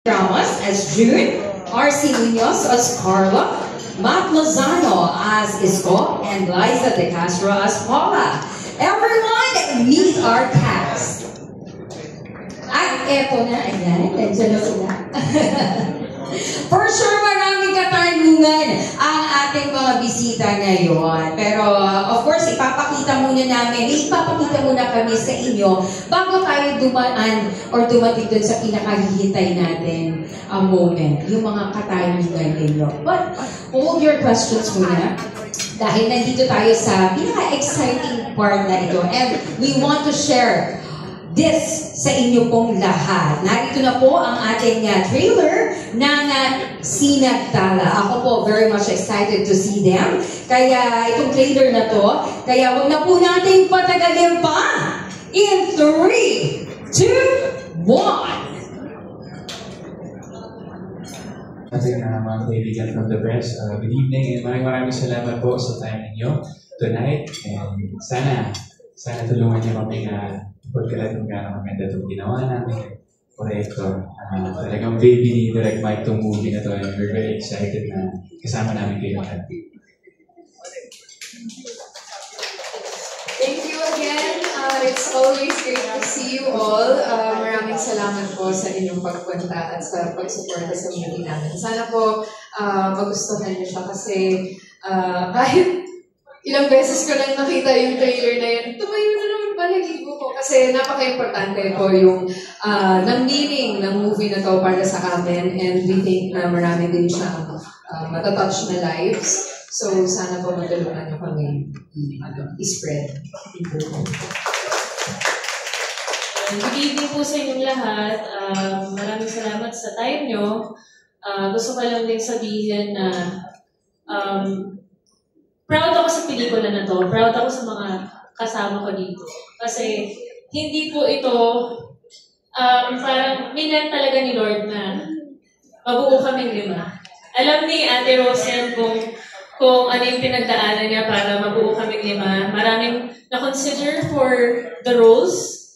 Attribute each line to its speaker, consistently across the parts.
Speaker 1: Ramos as June, RC Munoz as Carla, Matt Lozano as Isko, and Liza De Castro as Paula. Everyone, meet our cast. At eto na, ayan, nandiyan na sila. For sure, maraming katanungan ang ating mga bisita ngayon. Pero, of course, ipapakita muna kami sa inyo bago tayo dumaan or dumating dun sa pinakahihintay natin ang moment, yung mga katanungan ninyo. But, hold your questions muna. Dahil nandito tayo sa pinaka-exciting part na ito. And we want to share this sa inyo pong lahat. Narito na po ang ating trailer ng Sinagtala. Ako po very much excited to see them. Kaya itong trailer na to, kaya wag na po natin patagalin pa. In 3, 2, 1.
Speaker 2: Ating mga kaibigan from the press, good evening and maraming salamat po sa time ninyo tonight. And sana tulungan niyo kami pagkalat ng gano'ng maganda itong ginawa namin proyekto. Talagang baby ni Direct Mike itong movie na to and we're very excited na kasama namin kayo lahat.
Speaker 3: Thank you again. It's always great to see you all. Maraming salamat po sa inyong pagpunta at sa pagsuporta sa movie namin. Sana po magustuhan niyo siya kasi kahit ilang beses ko lang nakita yung trailer na yun, tumayo na naman balahibo ko kasi napaka-importante po yung ng meaning ng movie na to para sa amin and we think na marami din siyang matatouch na lives. So, sana po matulungan niyo kami i-spread.
Speaker 4: Good evening po sa inyong lahat. Maraming salamat sa time nyo. Gusto ko lang din sabihin na proud ako sa pelikula na to. Proud ako sa mga kasama ko dito. Kasi hindi po ito parang minent talaga ni Lord na mabuo kaming 5. Alam ni Ate Rosen kung ano yung pinagdaanan niya para mabuo kaming 5. Maraming na-consider for the roles.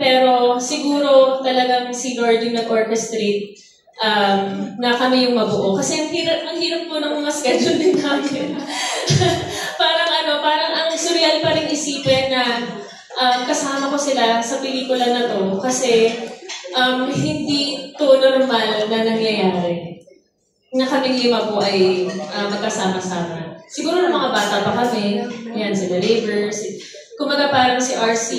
Speaker 4: Pero siguro talagang si Lord yung nag-orchestrate na kami yung mabuo. Kasi ang hirap po ng mga schedule din namin. parang ang surreal pa rin isipin na kasama ko sila sa pelikula na to kasi hindi to normal na nangyayari. Na kaming 5 po ay magkasama-sama. Siguro ng mga bata pa kami, yan, sila Labor, kumaga parang si RC,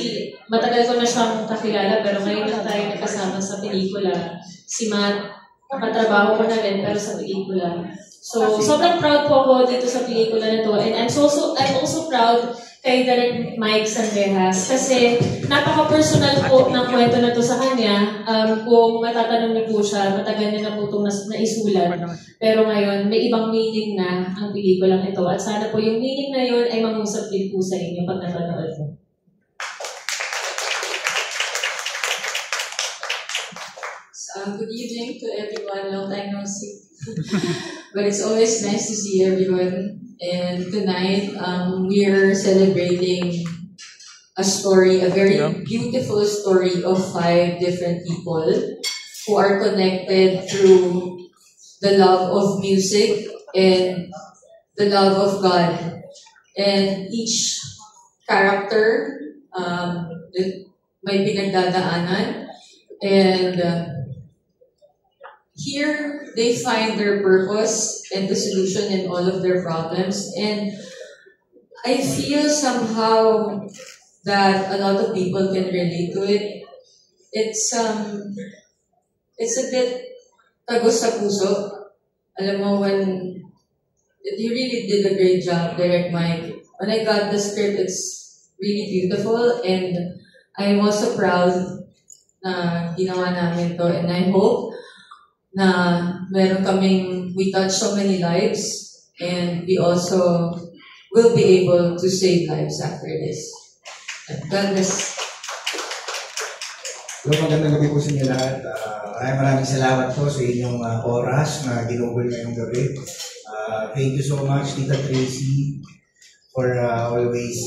Speaker 4: matagal ko na siyang kakilala pero ngayon lang tayo nagkasama sa pelikula. Si Matt, katrabaho ko na rin pero sa pelikula. So, sobrang proud po ako dito sa pelikula na to. And I'm also proud kay Direct Mike Sandejas kasi napaka-personal po ng kwento na to sa kanya. Kung matatanong niyo po siya, matagal niya na po itong naisulat. Pero ngayon, may ibang meaning na ang pelikulang ito. At sana po yung meaning na yun ay mangusap din po sa inyo pag napanood mo.
Speaker 3: Good evening to everyone. Long time no see. But it's always nice to see everyone. And tonight, we're celebrating a story, a very beautiful story of 5 different people who are connected through the love of music and the love of God. And each character may pinagdadaanan. And here, they find their purpose and the solution in all of their problems. And I feel somehow that a lot of people can relate to it. It's a bit tagos sa puso. Alam mo, when you really did a great job, Direct Mike. When I got the script, it's really beautiful. And I'm also proud na ginawa namin to. And I hope na meron we touch so many lives and we also will be able to save lives after this. God bless.
Speaker 5: Hello, magandang gabi po sa inyo lahat. Maraming salamat po sa inyong oras na ginugol ngayong gabi. Thank you so much, Tita Tracy, for always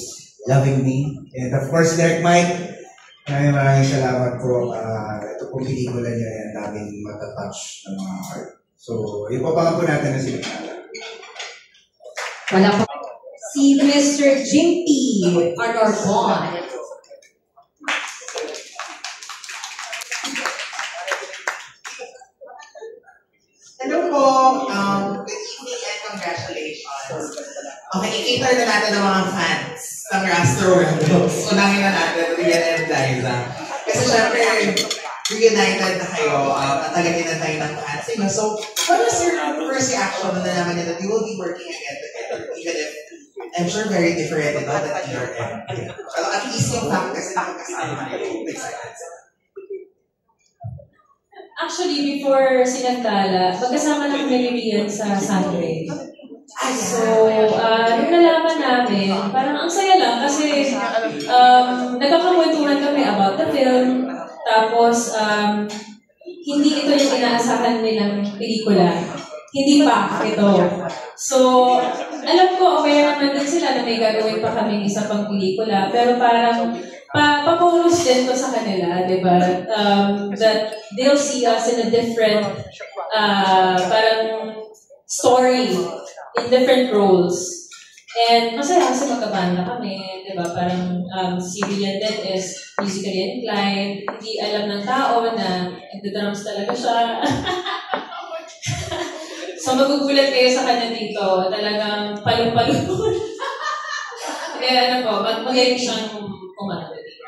Speaker 5: loving me. And of course, Direct Mike, maraming salamat po. Ito po kung pelikula niya yan, daming matatouch ng mga art. So, ipapangan po natin na sila.
Speaker 1: Wala pa. Si Mr. Jimpy Anorcon.
Speaker 6: Hello po, good evening and congratulations. Okay, i-cater na natin ng mga fans ng Rastro Rebels. Unahin na natin, Rian and Liza. Kasi syempre, reunited na kayo, taga-tinatay ng fans nila. So, what was your first reaction na nalaman niya that you will be working again together? Even if, I'm sure very different about the TRM. At least yung fact kasi nakakasama kayo.
Speaker 4: Actually, before sinagtala, magkasama na kami ni Rian sa Sunday. So, nung nalaman namin, parang ang saya lang kasi nagkakakwentuhan kami about the film. Tapos, hindi ito yung inaasahan nilang pelikula. Hindi pa ito. So, alam ko, aware naman din sila na may gagawin pa kami isa pang pelikula. Pero parang, pa-bonus din to sa kanila, di ba? That they'll see us in a different, parang story, in different roles. And masaya kasi magkabanda kami, di ba? Parang si Rian din is musically inclined. Hindi alam ng tao na nagda-drums talaga siya. So magugulat kayo sa kanya dito. Talagang palong-palong. Kaya ano po, magaling siyang kumano dito.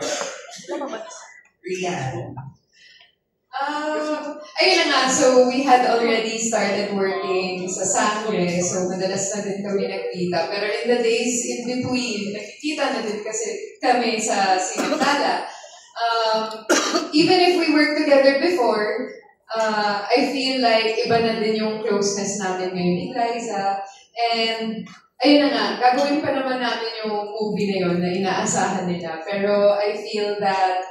Speaker 6: Rian.
Speaker 3: Ayun na nga, so we had already started working sa Sangre, so madalas na din kami nagkita. Pero in the days in between, nakikita na din kasi kami sa Sinagtala. Even if we worked together before, I feel like iba na din yung closeness namin ngayon ni Liza. And ayun na nga, gagawin pa naman namin yung movie na yun na inaasahan nila. Pero I feel that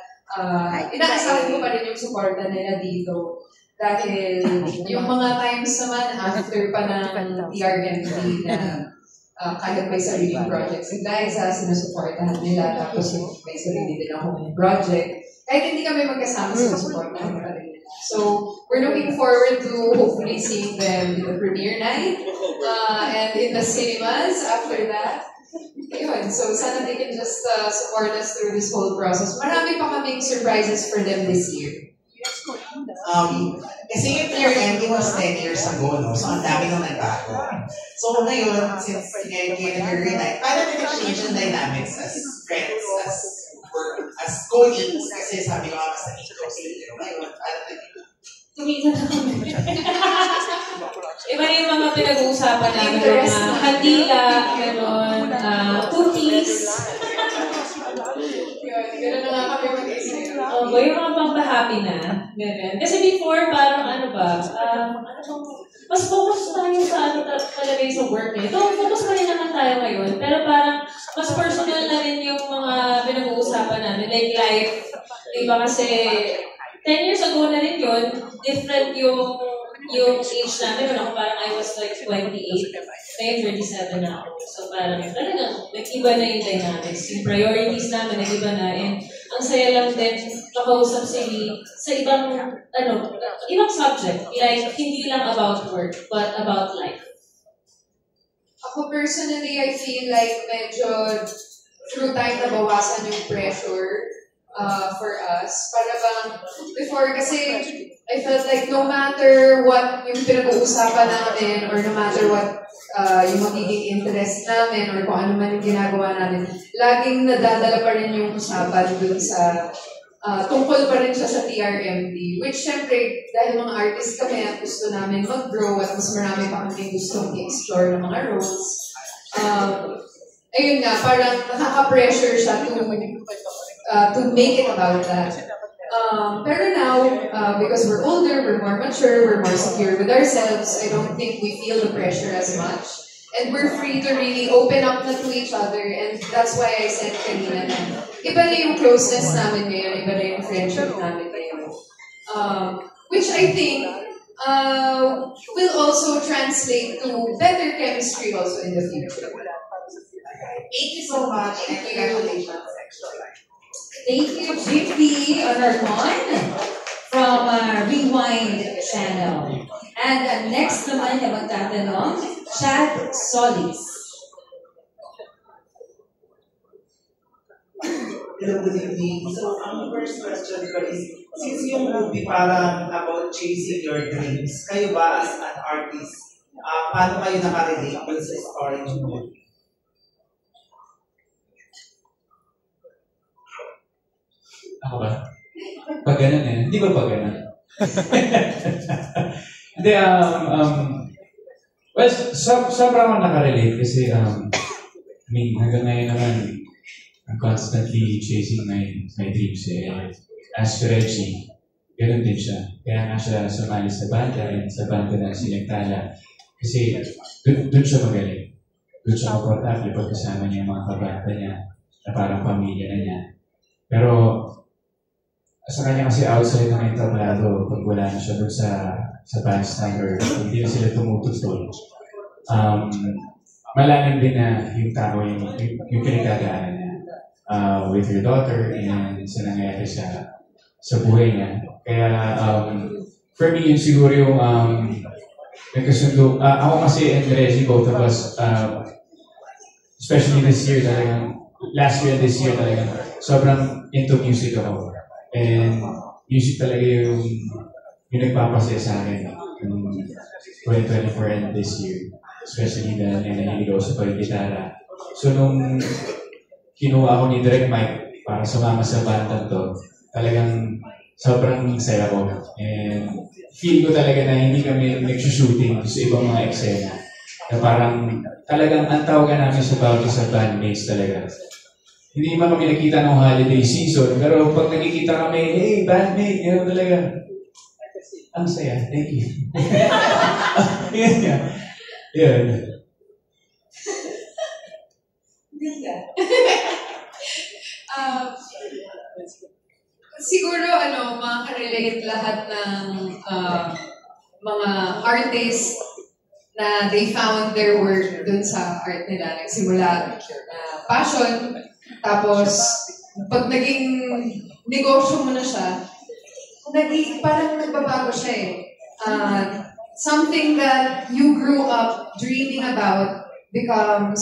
Speaker 3: inaasahan ko pa rin yung suporta nila dito. Dahil yung mga times naman after pa ng TRMD na kahit may sariling projects si Liza, sinusuportahan nila. Tapos may sarili din akong project. Kahit hindi kami magkasama, sinusuportahan pa rin nila. So, we're looking forward to hopefully seeing them in the premiere night and in the cinemas after that. Ayun, so sana they can just support us through this whole process. Marami pa kaming surprises for them this year.
Speaker 6: Kasi yung TRM, it was 10 years ago, no? So, ang dami nang nagbago. So, ngayon, since ngayon kayo nag-reunite, paano nag-change yung dynamics as friends, as colleagues? Kasi sabi ko nga, mas naging close kayo. Ngayon, paano naging
Speaker 4: Tumita na kami. Iba yung mga pinag-uusapan namin, mga kandila, gano'n, cookies.
Speaker 3: Gano'n na nga kami mag-isip.
Speaker 4: Yung mga pampahappy na, gano'n. Kasi before, parang ano ba, mas focus tayo sa ano talaga sa work eh. So, focus pa rin naman tayo ngayon, pero parang mas personal na rin yung mga pinag-uusapan namin, like life. Diba kasi, 10 years ago na rin yun, different yung age namin. Ako parang I was like 28, ngayon 37 na ako. So parang talagang nag-iba na yung dynamics. Yung priorities namin nag-iba na. And ang saya lang din makausap sa ibang subject. Like, hindi lang about work, but about life.
Speaker 3: Ako personally, I feel like medyo through time nabawasan yung pressure for us. Para bang, before kasi, I felt like no matter what yung pinag-uusapan namin or no matter what yung magiging interest namin or kung ano man yung ginagawa namin, laging nadadala pa rin yung usapan dun sa tungkol pa rin siya sa TRMD. Which syempre, dahil mga artist kami at gusto namin mag-grow at mas marami pa kami gustong i-explore ng mga roles. Ayun nga, parang nakaka-pressure siya to make it about that. Pero now, because we're older, we're more mature, we're more secure with ourselves, I don't think we feel the pressure as much. And we're free to really open up na to each other. And that's why I said kanina na iba na yung closeness namin ngayon, iba na yung friendship namin ngayon. Which I think will also translate to better chemistry also in the future.
Speaker 6: Thank you so much and congratulations.
Speaker 1: Thank you, JP Anorcon. from Rewind Channel. And next naman na magtatanong, Chad Solis.
Speaker 7: Hello, good evening. So, ang first question ko is, since yung movie parang about chasing your dreams, kayo ba as an artist, paano kayo nakarelate dun sa story ng movie?
Speaker 2: Ako ba? Pag ganun eh. Hindi ba pag ganun? Hindi, well, sobrang ako nakarelate kasi, I mean, hanggang ngayon naman, I'm constantly chasing my dreams eh. As for Reggie, ganun din siya. Kaya nga siya sumali sa banda and sa banda ng Sinagtala. Kasi dun siya magaling. Dun siya komportable pag kasama niya yung mga kabanda niya na parang pamilya na niya. Pero sa kanya kasi outside ng entablado, pag wala na siya dun sa bandstand or hindi na sila tumututol, malalim din na yung tao yung pinagdadaanan niya with your daughter and sa nangyayari sa buhay niya. Kaya for me, yun siguro yung nagkasundo. Ako kasi and Reggie, both of us, especially this year talagang, last year and this year talagang, sobrang into music ako. And music talaga yung nagpapasaya sa akin yung 2024 and this year. Especially dahil nahilig ako sa pag-gitara. So nung kinuha ako ni Direct Mike para sumama sa banda to, talagang sobrang saya ko. And feel ko talaga na hindi kami nag-shooting sa ibang mga eksena. Na parang talagang ang tawagan namin sa bawat sa bandmates talaga. Hindi man kami nakita ng holiday season, pero pag nakikita kami, hey, bandmate, gano'n talaga. Ang saya, thank you. Yan nga. Yan.
Speaker 8: Siguro, makaka-relate lahat ng mga artists na they found their work dun sa art nila. Nagsimula passion, tapos pag naging negosyo mo na siya, parang nagbabago siya eh. Something that you grew up dreaming about becomes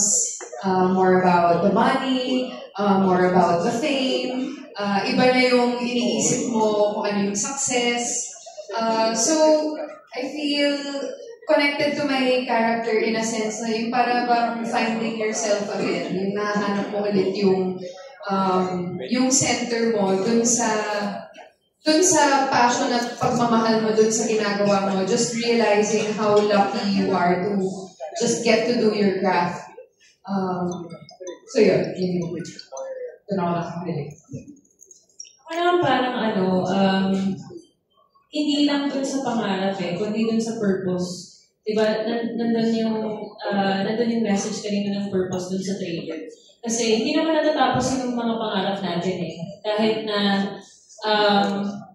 Speaker 8: more about the money, more about the fame. Iba na yung iniisip mo kung ano yung success. So, I feel connected to my character in a sense na yung para bang finding yourself again. Yung nahanap mo ulit yung center mo dun sa passion at pagmamahal mo dun sa ginagawa mo. Just realizing how lucky you are to just get to do your craft. So yun yung dun ako nakakabili.
Speaker 4: Parang hindi lang dun sa pangarap kundi dun sa purpose. Diba, nandun yung message kanina ng purpose dun sa trailer. Kasi hindi naman natatapos yung mga pangarap natin Kahit na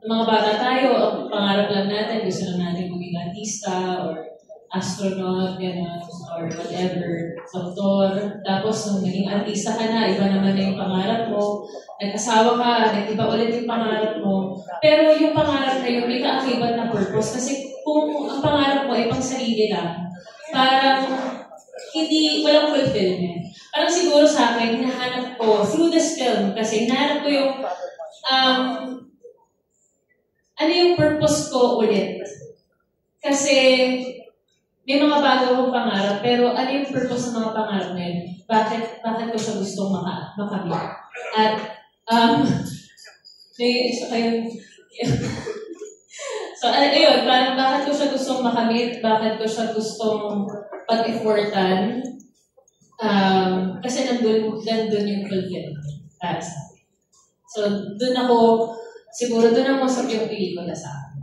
Speaker 4: mga bata tayo, ang pangarap lang natin, gusto lang natin maging artista or astronaut, gano'n, or whatever, doktor. Tapos, nung naging artista ka na, iba naman na yung pangarap mo. Nag-asawa ka, nag-iba ulit yung pangarap mo. Pero yung pangarap na yun, may kaakibat na purpose. Kasi kung ang pangarap mo ay pang sarili lang, parang walang fulfillment. Parang siguro sa akin, hinahanap ko, through this film, kasi hinahanap ko yung, ano yung purpose ko ulit. Kasi, may mga bago akong pangarap, pero ano yung purpose ng mga pangarap na yun? Bakit ko siya gustong makamit? At, may isa kayo. So, ayun, parang bakit ko siya gustong makamit? Bakit ko siya gustong pag-effortan? Kasi nandun yung fulfillment. So, siguro dun ang masarap yung pelikula sa akin.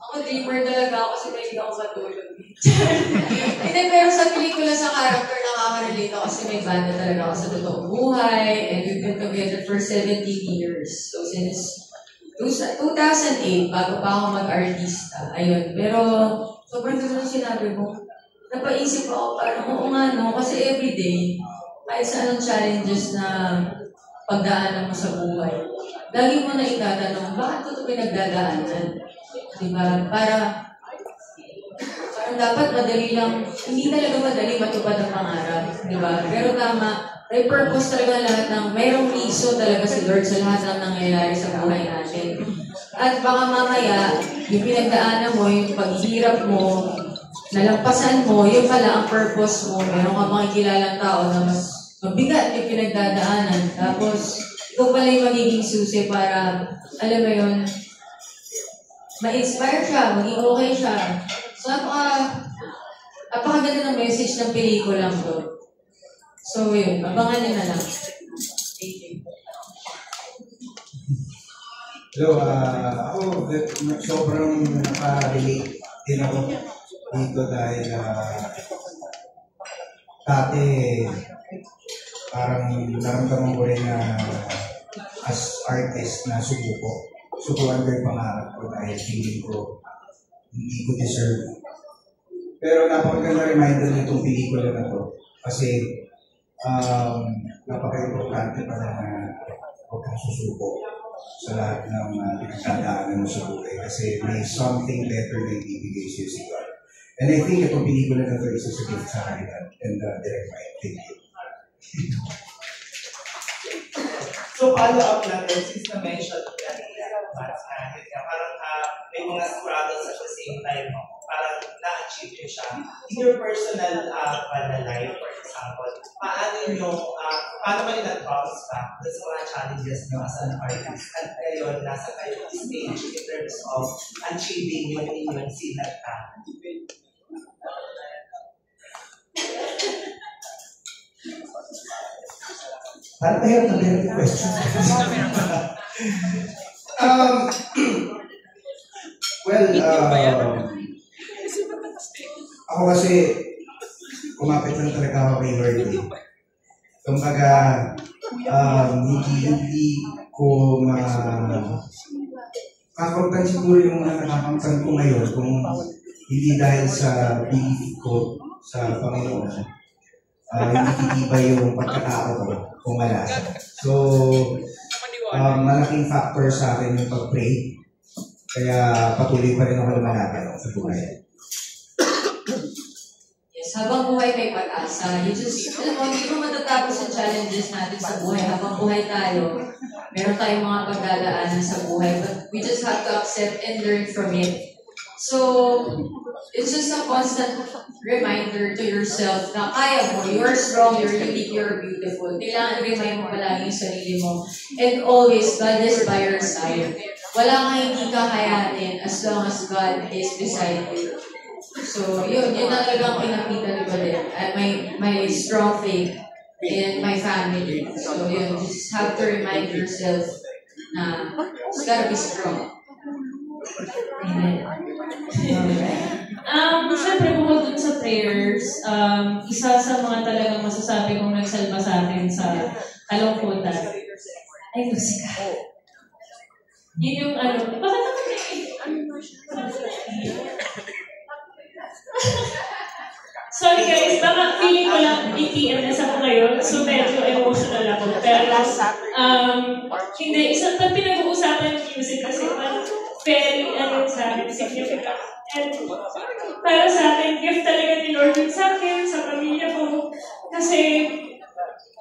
Speaker 8: Ako dreamer talaga ako kasi may hindi ako matulog. Hindi, pero sa pelikula sa character nakaka-relate ako kasi may banda talaga ako sa totoong buhay and we've been together for 17 years. So since 2008, bago pa ako mag-artista, ayun. Pero sobrang ganda ng sinabi mo. Napaisip ako parang, oo nga no, kasi everyday,
Speaker 3: kahit sa anong challenges na pagdaanan mo sa buhay, lagi mo na itatanong, bakit ko ito pinagdadaanan? Diba? Parang dapat madali lang, hindi talaga madali matupad ang pangarap. Diba? Pero tama, may purpose talaga lahat ng, mayroong reason talaga si Lord sa lahat ng nangyayari sa buhay natin. At baka mamaya, yung pinagdaanan mo, yung paghihirap mo, nalampasan mo, yun pala ang purpose mo. Meron ka makikilalang tao na mas mabigat yung pinagdadaanan. Tapos, ikaw pala yung magiging susi para, alam mo yun, ma-inspire siya, maging okay siya. So, napakaganda ng message ng pelikulang to. So, yun, abangan nyo na lang. Thank you.
Speaker 5: Hello, ako sobrang nakarelate din ako dito dahil dati parang naramdaman ko rin na as artist na subukan ko yung pangarap ko dahil feeling ko hindi ko deserve. Pero napakaganda reminder nitong pelikula na to kasi napaka-importante pa na huwag kang susuko sa lahat ng pinagdadaanan mo sa buhay kasi may something better na ibibigay sa'yo si God. And I think itong pelikula na ito is a gift sa kanila and direct mind. Thank you.
Speaker 7: So follow up natin, since na-mention kanina, parang may mga struggles at the same time, parang na-achieve nyo siya. In your personal life, for example, paano ba yung nag-bounce back sa mga challenges nyo as an artist? At ngayon, nasa kayo stage in terms of achieving yung inyong sinagta.
Speaker 5: Parang mahirap na meron yung question. Ako kasi kumapit lang talaga ako kay Lord. Kumbaga, hindi ko kakamtan siguro yung mga nakakamtan ko ngayon kung hindi dahil sa belief ko sa Panginoon. Hindi iba yung pagkatao ko kung wala siya. So, malaking factor sa akin yung pag-pray. Kaya patuloy pa rin ako lumalaban sa buhay.
Speaker 3: Yes, habang buhay may pag-asa. You just, alam mo, hindi mo matatapos ang challenges natin sa buhay. Habang buhay tayo, meron tayong mga pagdadaanan sa buhay. But we just have to accept and learn from it. So, it's just a constant reminder to yourself na kaya mo, you're strong, you're unique, you're beautiful. Kailangan remind mo palagi yung sarili mo. And always, God is by your side. Wala kang hindi kakayanin as long as God is beside you. So, yun na talagang pinakita ko din. At my strong faith in my family. So, yun, just have to remind yourself na it's gotta be strong. Amen.
Speaker 4: Siyempre, bukod dun sa prayers, isa sa mga talagang masasabi kong nagsalba sa atin sa kalungkutan ay musika. Yun yung bakit naman sorry guys, baka feeling ko lang EPMS ako ngayon, so medyo emotional ako. Pero, hindi, pag pinag-uusapan yung music kasi very, sa akin, significant. And para sa akin, gift talaga ni Lord sa akin, sa pamilya ko. Kasi,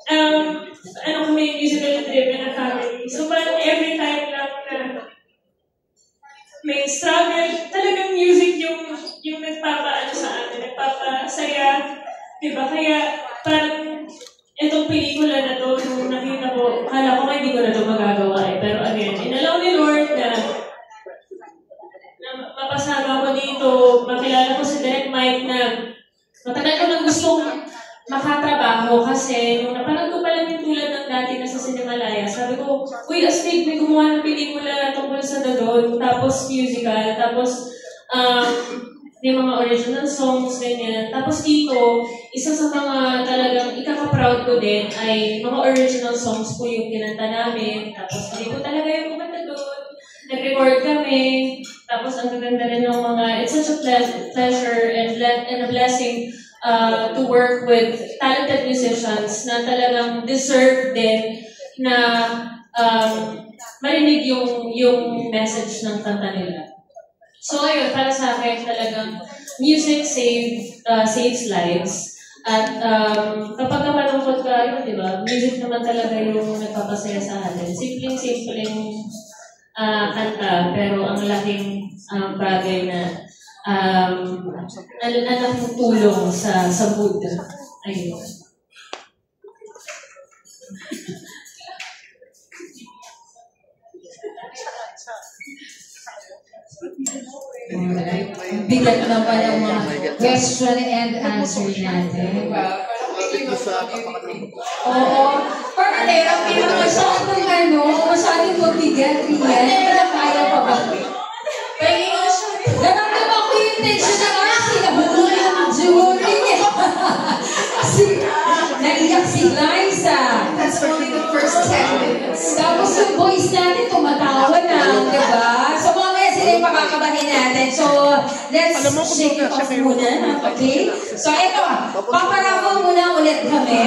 Speaker 4: kami musically driven na family. So, parang every time lang na may struggle, talagang music yung nagpapaano sa atin, nagpapasaya. Diba? Kaya, parang itong pelikula na to, nung nakita ko, akala ko hindi ko na to magagawa eh. Pero again, inalaw ni Lord na mapasama ko dito, makilala ko si Direct Mike na matagal ko nang gustong makatrabaho kasi nung napanood ko pa lang yung tulad ng dati na sa Cinemalaya, sabi ko, uy, astig, may gumawa ng pelikula tungkol sa Dodon, tapos musical, tapos yung mga original songs, ganyan. Tapos dito, isa sa mga talagang ikaka-proud ko din ay mga original songs po yung kinanta namin. Tapos hindi ko talaga yung kumanta doon. Nag-record kami. Tapos ang gaganda rin ng mga, it's such a pleasure and a blessing to work with talented musicians na talagang deserve din na marinig yung message ng kanta nila. So ayun, para sa akin talagang music saves lives. At kapag malungkot ka, yun, di ba? Music naman talaga yung nagpapasaya sa atin. Simpleng kanta, pero ang laking bagay na ang laking tulong sa mood. Ayun.
Speaker 1: Bigat naman ang mga question and answer natin. Oo. Parang masyadong mabigat rin yan. Kaya pa ba? Naramdaman ko yung tension ng RC. Nabulol yung jury niya. Naiyak si Liza.
Speaker 8: That's only the first 10 minutes.
Speaker 1: Tapos yung boys natin tumatawa na, di ba? So mamaya sila yung makakabahin natin. So let's shake it off muna. Okay? So ito, paparapol muna ulit kami.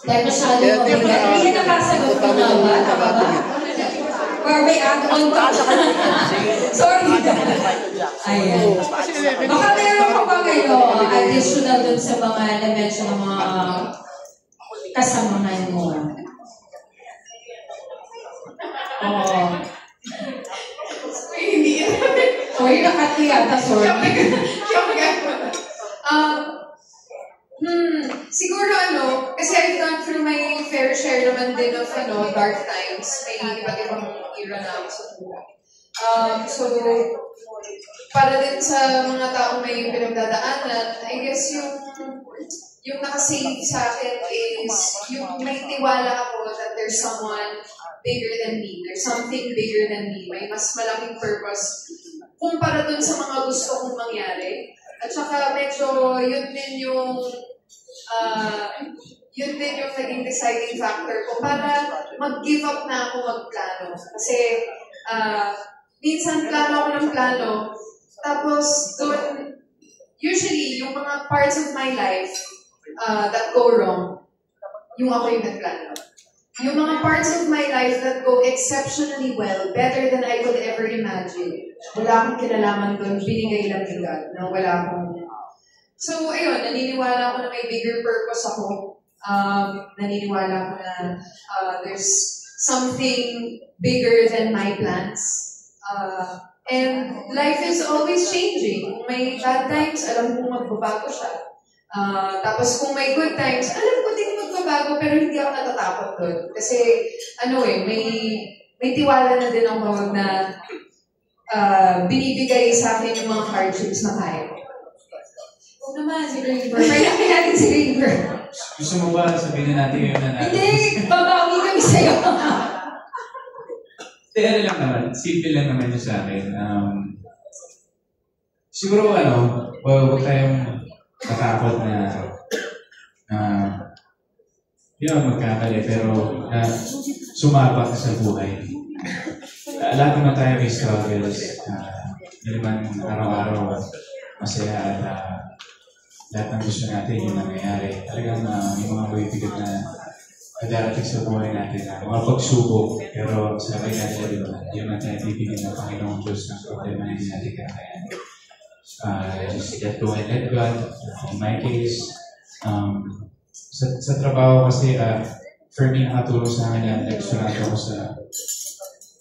Speaker 1: Dahil masyadong mabigat. Hindi nakasagot ko na ba? Tama ba? Or may add-on ka? Sorry. Ayan. Baka meron ko ba kayo additional dun sa mga na-mention ng mga kasamahan mo? Oo.
Speaker 8: Hindi.
Speaker 1: Sorry, nakatiyata. Sorry.
Speaker 8: Siguro kasi I've gone through my fair share naman din of dark times. May iba't ibang era na ako sa buhay. So, para din sa mga taong may pinagdadaanan, I guess yung nakasave sa akin is yung may tiwala ako that there's someone bigger than me. There's something bigger than me. May mas malaking purpose kumpara dun sa mga gusto kong mangyari. At saka medyo yun din yung naging deciding factor ko para mag-give up na ako magplano. Kasi minsan plano ako ng plano, tapos doon, usually, yung mga parts of my life that go wrong, yung ako yung nagplano. Yung mga parts of my life that go exceptionally well, better than I could ever imagine, wala akong kinalaman doon, binigay lang ni God, na wala akong... So, ayun, naniniwala ako na may bigger purpose ako. Naniniwala ako na there's something bigger than my plans. And life is always changing. Kung may bad times, alam kong magbabago siya. Tapos kung may good times, alam ko din magbabago, pero hindi ako natatakot doon. Kasi, may tiwala na din ako na binibigay sa akin yung mga hardships na kaya. Oo naman, si River. Kaya natin si River.
Speaker 2: Gusto mo ba sabihin natin ngayon na natin?
Speaker 1: Hindi! Babawi kami sa'yo.
Speaker 2: Ano lang naman, simple lang naman yun sa akin. Siguro huwag tayong matakot na magkakali, pero sumabak sa buhay. Lahat naman tayo may struggles. Hindi naman araw-araw masaya at lahat ng gusto natin yung nangyayari. Talagang yung mga bibigat na darating sa buhay natin, mga pagsubok, pero sabi natin, yung natin ibibigin ng Panginoong Diyos ng problema na hindi natin kakayanin. Just get to and let God. In my case, sa trabaho kasi, for me, nakatulong sa akin yan, nag-surround ako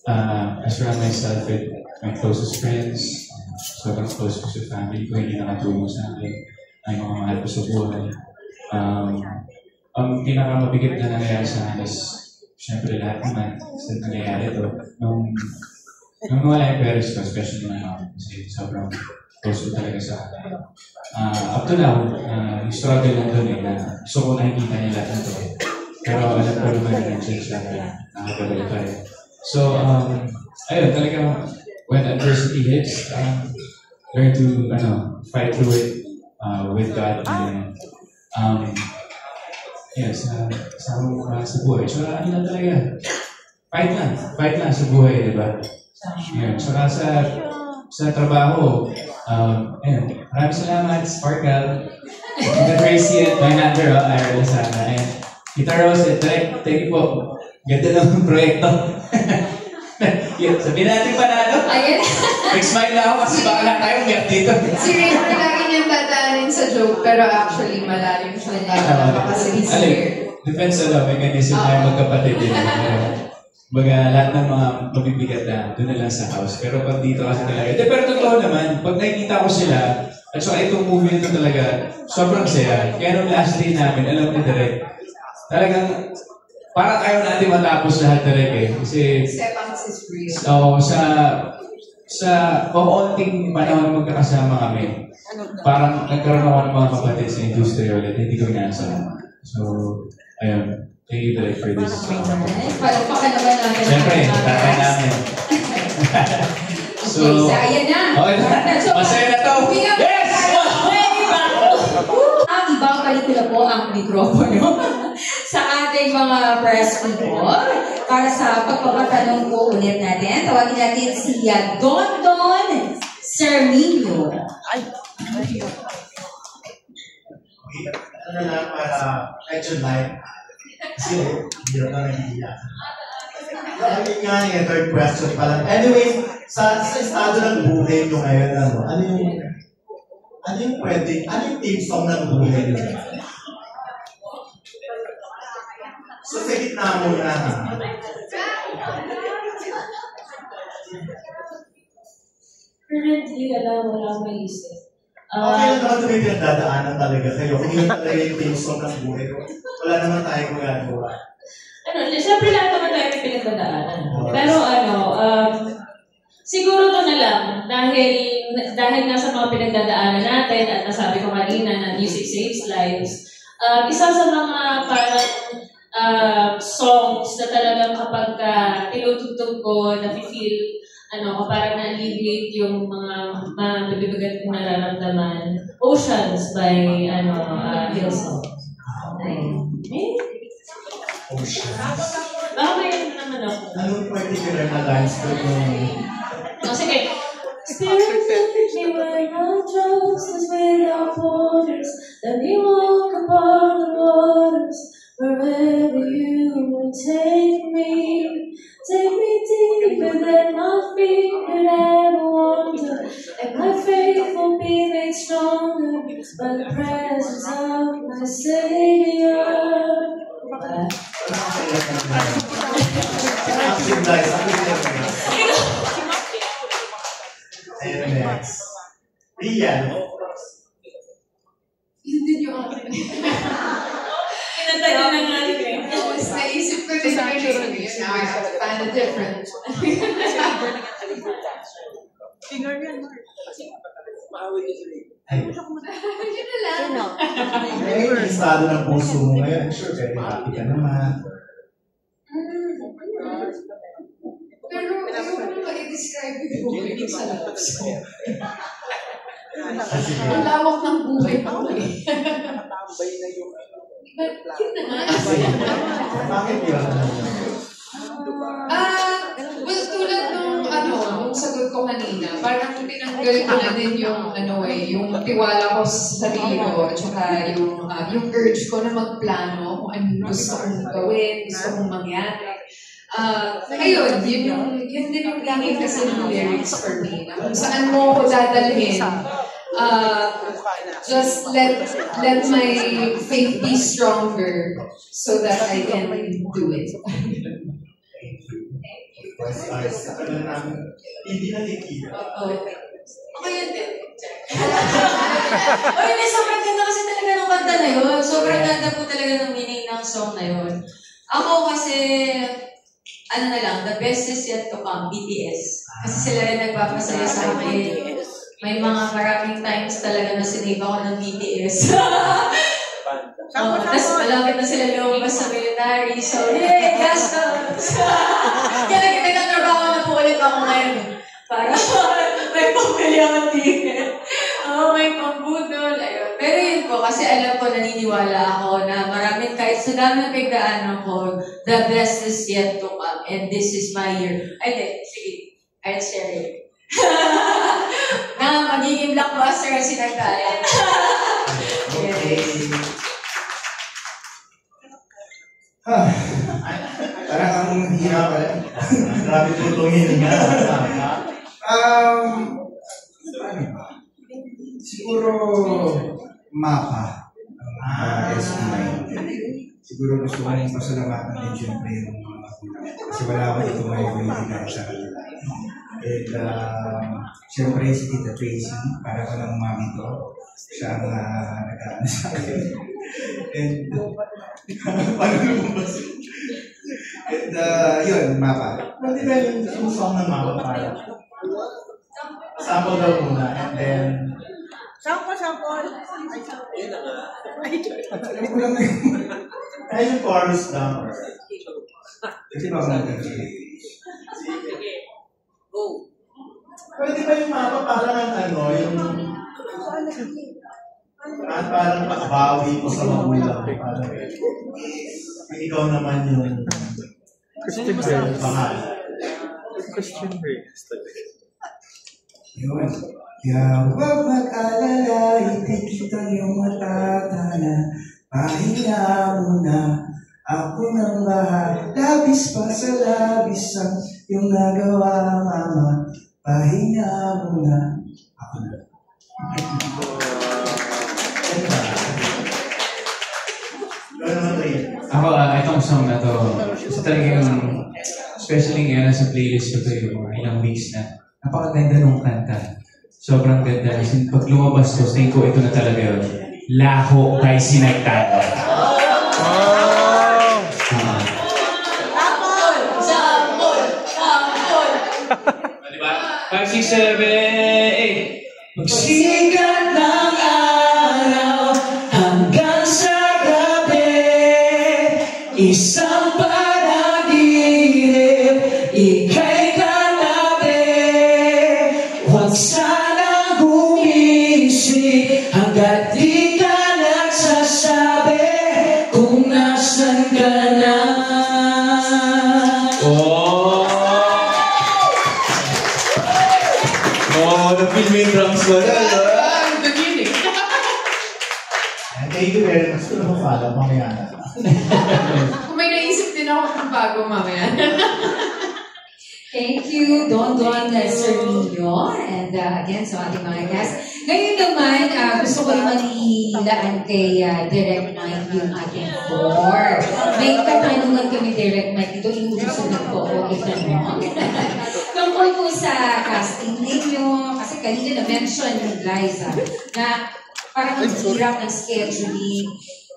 Speaker 2: I surround myself with my closest friends, sobrang close ko sa family ko, hindi nakatulong sa akin, ay mga mahal ko sa buhay. Ang pinakamabigat na nangyayari sa akin is, syempre lahat naman, sa nangyayari ito, nung wala yung parents ko, especially my mom, kasi sobrang close ko talaga sa akin. Up to now, yung struggle lang doon na gusto ko nakikita niya lahat nito. Pero alam ko naman na nandiyan siya na nakagabal tayo. So, ayun, talagang when adversity hits, learn to fight through it with God and sa buhay. So, lang talaga. Fight lang sa buhay, di ba? Yun. Saka sa trabaho, Ayun, maraming salamat, Sparkle. Tita Tracy at my hunter, Ira Lasana. And Tita Rose at Direk, thank you po. Ganda ng proyekto. Sabihin natin panalo.
Speaker 8: Ayan.
Speaker 2: Nag-smile na ako kasi baka lang tayong umiyak dito.
Speaker 8: Si Raymond lagi niyang dadaanin sa joke, pero actually malalim siya na kasi he's here.
Speaker 2: Defense mechanism tayo magkapatid din. Baga lahat ng mga mabibigat na doon na lang sa house. Pero pag dito kasi talaga. Pero totoo naman, pag nakikita ko sila, at saka itong movie nito talaga, sobrang saya. Kaya nung last day namin, alam ni Direk, talagang parang ayaw natin matapos lahat talaga eh. Kasi
Speaker 8: Step out is real.
Speaker 2: so, sa kaunting panahon magkakasama kami, parang nagkaroon ako ng mga kapatid sa industry ulit, hindi ko inaasahan. So, ayun. Thank you, Direk, for this.
Speaker 1: Palakpakan naman natin.
Speaker 2: Siyempre, tatay namin. So,
Speaker 1: ayan na.
Speaker 2: Okay na. Masaya na to. Yes!
Speaker 1: Ang ibang pelikula po ang mikropono sa ating mga press people. Para sa pagpapatanong po ulit natin, tawagin natin si Don Serminio.
Speaker 9: Ano na para medyo light. Kasi hirap na nag-iiyak. Ang nga yung third question pa lang. Anyway, sa estado ng buhay nyo ngayon, ano yung theme song ng buhay nyo? So, sa gitna muna, ha?
Speaker 4: Currently, wala maisip.
Speaker 9: Okay lang naman may pinagdadaanan talaga kayo. Kung yun talaga yung theme song ng buhay, wala naman tayong magagawa.
Speaker 4: Siyempre lahat naman tayo may pinagdadaanan. Pero siguro to na lang, dahil nasa mga pinagdadaanan natin at nasabi ko kanina na music saves lives, isa sa mga parang songs na talagang kapag tinutugtog ko, na-feel, parang na-alleviate yung mga mabibigat kong nararamdaman. Oceans by Hillsong.
Speaker 9: Oceans.
Speaker 4: Baka may naman ako.
Speaker 9: Anong particular na lines ko yung...
Speaker 4: Sige. Spirits that we were not justice without borders. Let me walk upon the waters wherever you will take me. Take me deeper than my feet could ever wander. And my faith will be made stronger by the presence of my Savior.
Speaker 9: Ayun, next. Rian.
Speaker 8: Yun din yung akin.
Speaker 4: Kinanta niyo na nga rin eh.
Speaker 8: Tapos naisip ko din yun. Now I have to find a different.
Speaker 10: Finger yan, Mark.
Speaker 8: Yun na lang.
Speaker 9: Ngayon, yung estado ng puso mo ngayon, sure, very happy ka naman.
Speaker 8: Pero ayoko naman i-describe yung buhay ko sa labas ko. Ang lawak ng buhay ko eh. But yun na nga.
Speaker 9: Bakit yun?
Speaker 8: Well, tulad nung sagot ko kanina, parang tinanggal ko na din yung yung tiwala ko sa sarili ko at saka yung urge ko na magplano kung anong gusto kong gawin, gusto kong mangyari. Ayun, yun din yung lagi kasi ng lyrics for me. Na kung saan mo ko dadalhin, just let my faith be stronger so that I can do it.
Speaker 9: Hindi nakikita.
Speaker 8: Okay yun din.
Speaker 1: Oy, may sobrang ganda kasi talaga ng kanta na yun. Sobrang ganda po talaga ng meaning ng song na yun. Ako kasi, na lang, the best is yet to come, BTS. Kasi sila rin nagpapasaya sa akin. May mga maraming times talaga na sinave ako ng BTS. Tapos malapit na sila lumabas sa military. So, yay, gastos! Kaya nagtatrabaho na po ulit ako ngayon. Para may pamilya akong ticket. May pambudol. Ayun. Pero yun po, kasi alam ko, naniniwala ako na maraming kahit sa dami ng pagdaanan ko, the best is yet to come. And this is my year. Ay, sige. I'll share it. na magiging blockbuster ang sinagdala.
Speaker 5: Okay. Parang ang hirap pala.
Speaker 9: Grabe tutungin nga.
Speaker 5: Siguro mapa ang SB9. Siguro gusto ko rin pasalamatan din siyempre yung mga magulang. Kasi wala ako dito may binibigay sa kanila. And siyempre si Tita Tracy, para ko ng mami ko. Siya ang nag-ano sa akin. And paano lumabas? And yun, mapa.
Speaker 9: Pwede ba yung song ng mapa para? Sample daw muna and then
Speaker 10: Sample.
Speaker 9: ay yung chorus lang.
Speaker 5: Kasi ba ako
Speaker 9: Pwede ba yung mapa parang ano, yung parang makabawi mo sa magulang. Parang ikaw naman yung
Speaker 11: Christian Grey.
Speaker 9: pangalan.
Speaker 11: Christian Grey.
Speaker 5: yun. Kaya huwag mag-alala, hindi kitang iyong matatana. Pahinga muna, ako nang lahat. Labis pa sa labis ang iyong nagawa, mama. Pahinga muna, ako na.
Speaker 2: Ako, itong song na to, talagang, especially ngayon sa playlist ko to yung mga ilang weeks na, napakaganda nung kanta. Sobrang ganda. Kasi pag lumabas ko, tingin ko ito na talaga yun. Laho kay Sinagtano. Diba? 5, 6, 7, 8. Magsikat ng araw hanggang sa gabi, isang panaginip, ika'y katabi. Huwag sanang gumising hanggat di ka nagsasabi kung nasan ka na. Na-feel mo yung drums ko na, no?
Speaker 9: Thank you very much. Gusto mo follow, mamaya na.
Speaker 8: Kung may naisip din ako ng bago mamaya.
Speaker 1: Thank you, Don Serminio, and again sa ating mga guests. Ngayon naman, gusto ko naman ilaan kay Direct Mike yung ating floor. May katanungan kami, Direct Mike, dito inuusunan po ako itanong. Tungkol po sa casting ninyo, kasi kanina na-mention ni Liza na parang ang hirap ng scheduling.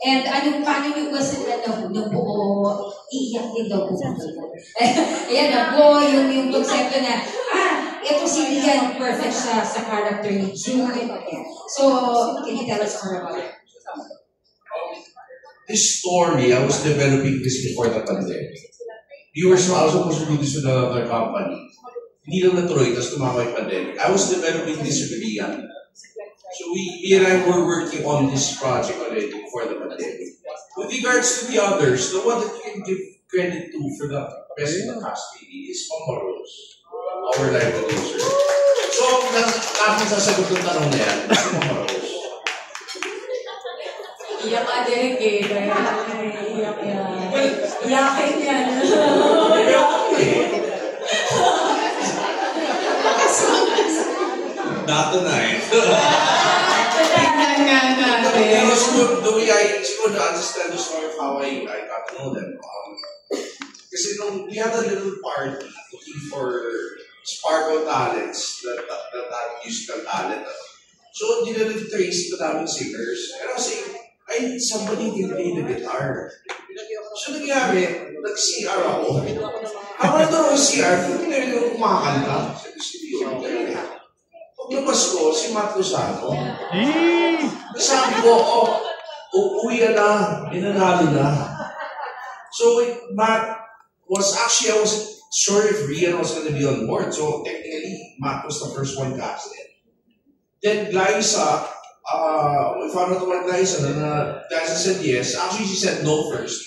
Speaker 1: And paano nyo ba sila nabuo? Iiyak din daw po. Ayan na po, yung konsepto na, ito si Lian, perfect siya sa character ni June. So, can you tell us more about it?
Speaker 12: This story, I was developing this before the pandemic. I was supposed to do this with another company. Hindi lang natuloy, tapos tumama yung pandemic. I was developing this with Rian. So we and I were working on this project already before the pandemic. With regards to the others, the one that you can give credit to for the best in the cast maybe is Mama Rose, our live producer. So, namin sasagot ng tanong na yan, si Mama Rose.
Speaker 3: Iyak ka direct eh. Iyak yan. Iyakin yan.
Speaker 12: Not tonight.
Speaker 8: Tingnan nga natin.
Speaker 12: Pero siguro, the way I understand the story of how I got to know them. Kasi nung we had a little party looking for sparkle talents, that musical talent. So, dinala Trace na daming singers. And I was saying, I need somebody who can play the guitar. So, nangyari, nag-CR ako. Ako na doon ako CR, hindi na rin yung kumakanta sa studio. Paglabas ko, si Matt Lozano. Sabi ko, uuwi na, inanalo na. So, Matt was actually, I wasn't sure if Rian was going to be on board. So, technically, Matt was the first one casted. Then, Glyza, we found out about Glyza, Glyza said yes. Actually, she said no first.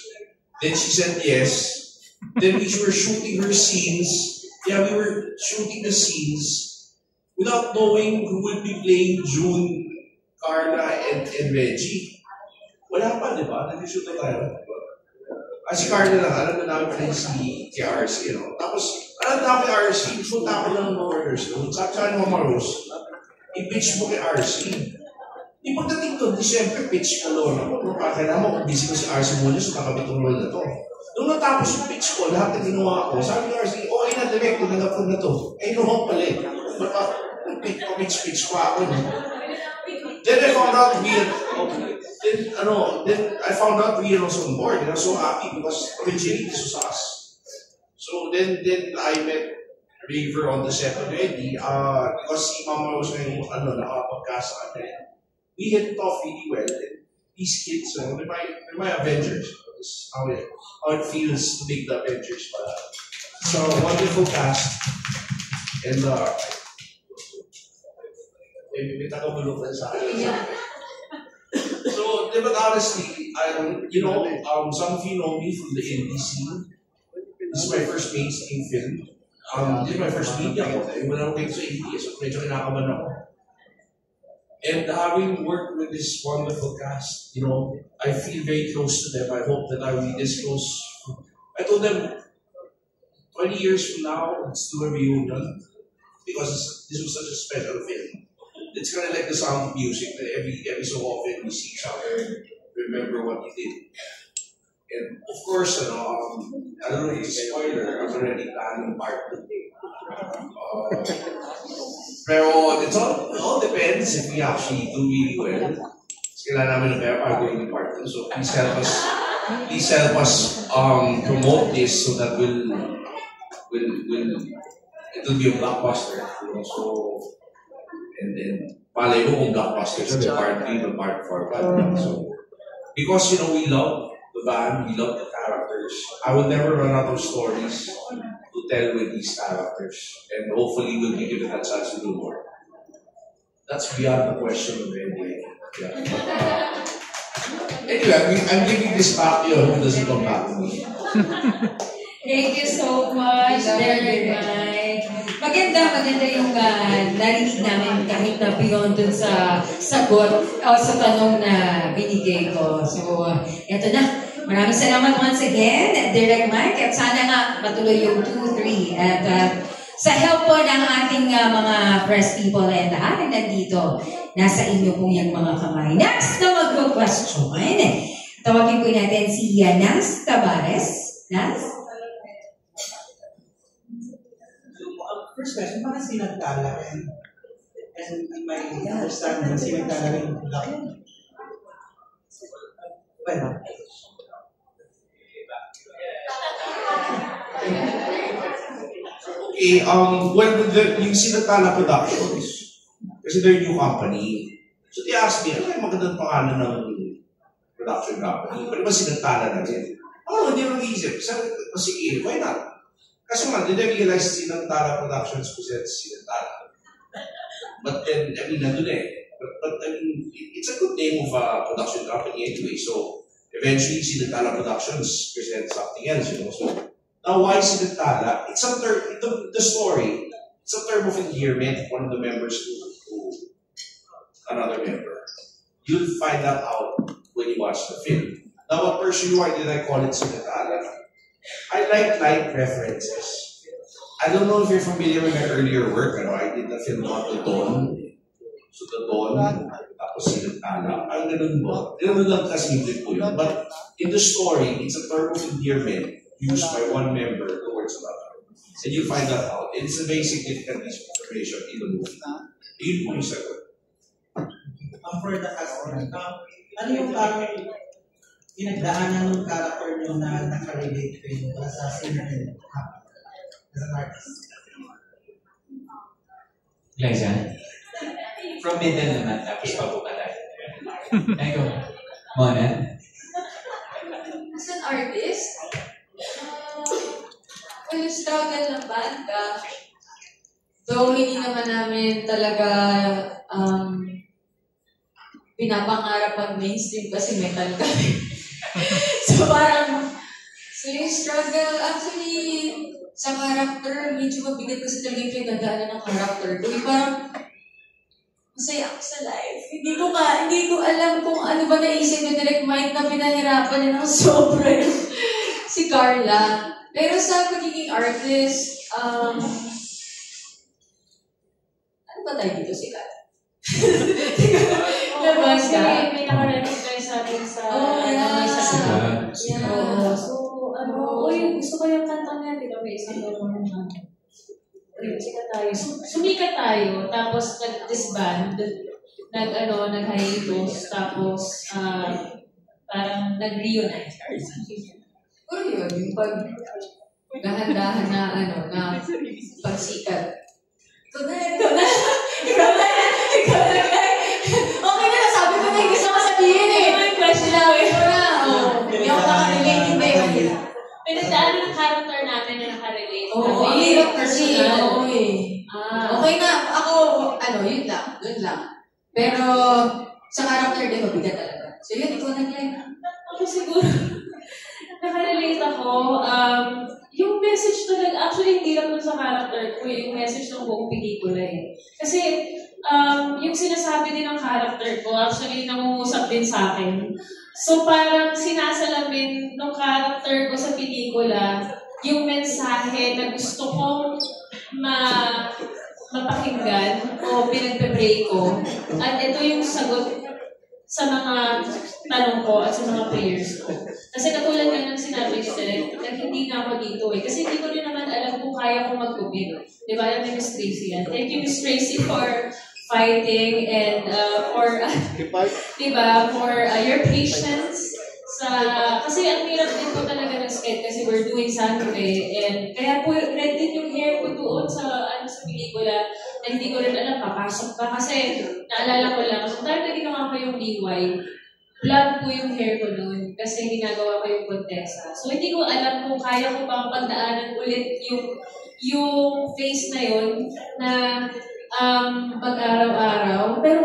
Speaker 12: Then she said yes. Then we were shooting her scenes. Yeah, we were shooting the scenes without knowing who will be playing June, Carla, and Reggie. Wala pa, di ba? Nag-shoot na tayo. Si Carla lang, alam na namin pa rin si RC, you know. Tapos, alam na kay RC, punta ako ng corners doon. Sabi sa akin, Mama Rose, i-pitch mo kay RC. Di pagdating doon, di siyempre pitch ko doon. Kailangan mo, kung busy ko si RC muna, so kakabit ang role na to. Nung natapos yung pitch ko, lahat na ginawa ko, sabi ni RC, okay na direct, tinagapon na to. Eh, noong pala eh. Pitch ko ako. Then I found out Rian was on board, and I was so happy because originally this was us. So then I met River on the set already, because si Mama was ngayon, nakapagkasa kami. We hit it off really well. And these kids, they're my Avengers. This is how it feels to make the Avengers. So wonderful cast, and maybe taga-bulok na sa akin. So, but honestly, some of you know me from the indie scene. This is my first mainstream film. This is my first media ko. Wala akong sa indie, so medyo kinakaban ako. And having worked with this wonderful cast, I feel very close to them. I hope that I will be this close. I told them, 20 years from now, let's do a reunion. Because this was such a special film. It's kind of like the sound of music that every so often we see each other, remember what we did. And of course, I don't know if it's a spoiler, I'm already planning part 2. Pero it all depends if we actually do really well. Kailangan namin ng pera going to part 2. So please help us promote this so that it'll be a blockbuster. So, and then, palay mo kung blockbuster siya, the part 3, the part 4. So, because, we love the band, we love the characters. I will never run out of stories to tell with these characters. And hopefully, we'll be given a chance to do more. That's beyond the question of anyway. Yeah. Anyway, I'm giving this back to you. Who doesn't come back to me?
Speaker 1: Thank you so much, Derek Mike. Maganda yung narinig namin kahit na beyond dun sa sagot o sa tanong na binigay ko. So, eto na. Maraming salamat once again, Derek Mike. At sana nga matuloy yung 2-3. At sa help po ng ating mga press people and lahat na nandito, nasa inyo po yung mga kamay. Next na mag-question. Tawagin po natin si Nas Tabares. Nas?
Speaker 7: First question, bakit sinagtala and in my understanding, sinagtala rin yung production? Well,
Speaker 12: okay, yung Sinagtala Productions, kasi they're a new company. So they asked me, ano yung magandang pangalan ng production company? Pwede ba Sinagtala na rin? Hindi nang iisip. Sige, why not? Kasi they realize Sinagtala Productions presents Sinagtala. But then, nandun eh. But it's a good name of a production company anyway. So, eventually, Sinagtala Productions presents something else, So, now, why Sinagtala? It's a term, the story, it's a term of endearment, one of the members to another member. You'll find that out when you watch the film. Now, what person why did I call it Sinagtala? I like light references. I don't know if you're familiar with my earlier work. I did the film about the Dawn. So the Dawn, tapos Sinagtala. Ang ganun mo. Ganun lang kasimple po yun. But in the story, it's a term of endearment used by one member towards another. And you'll find that out. It's a very significant piece of information in the movie. Yun po yung sagot.
Speaker 7: For the cast, ano yung parang pinagdaanan ng character nyo na nakarelate kayo sa singer and as an artist?
Speaker 2: Liza? From middle naman, tapos pabuka tayo. Ego, Mona?
Speaker 3: As an artist, yung struggle ng banda, though hindi naman namin talaga pinapangarap ang mainstream kasi metal kami. So yung struggle, actually, sa character, medyo mabigat kasi talaga yung pinagdaanan ng character ko. Yung parang, masaya ako sa life. Hindi ko alam kung ano ba naisip ni Direct Mike na pinahirapan niya ng sobra si Carla. Pero sa pagiging artist, ano ba tayo dito sila?
Speaker 4: Labas ka? May nakarecognize sa atin sa... Gusto ko yung kanta niya, di ba? May isang gano'n naman. Sikat tayo. Sumikat tayo, tapos nag-disband, nag-hiatus, tapos parang nag-reunite.
Speaker 3: Ano yun? Yung dahan-dahan na pagsikat. Ikaw na. Okay na, sabi ko na yung gusto ko sabihin eh. Sinabi ko na. Hindi ako nakarelate, hindi ba?
Speaker 4: Pinagdaanan ng character natin na nakarelate.
Speaker 3: Oo, ang hirap kasi. Okay na, ako, yun lang. Pero, sa character din, mabigat talaga. So yun, ikaw nag-like.
Speaker 4: Ako siguro, nakarelate ako. Yung message talaga, actually hindi lang dun sa character ko, yung message ng buong pelikula eh. Kasi, yung sinasabi din ng character ko, actually nangungusap din sa akin. So parang sinasalamin ng character ko sa pelikula yung mensahe na gusto kong mapakinggan o pinagpe-pray ko. At ito yung sagot sa mga tanong ko at sa mga prayers ko. Kasi katulad nga ng sinabi ni Direk, hindi na ako dito eh. Kasi hindi ko rin naman alam kung kaya kong mag-commit. Di ba? Alam ni Miss Tracy yan. Thank you, Miss Tracy, for fighting and for your patience. Kasi ang hirap din po talaga ng sketch kasi we're doing Sangre. And kaya po red din yung hair ko doon sa pelikula na hindi ko rin alam, papasok pa. Kasi naalala ko lang, so dahil na ginawa ko yung DY, blonde po yung hair ko doon kasi ginagawa ko yung Contessa. So hindi ko alam kung kaya ko pang pagdaanan ulit yung face na yun na pag-araw-araw. Pero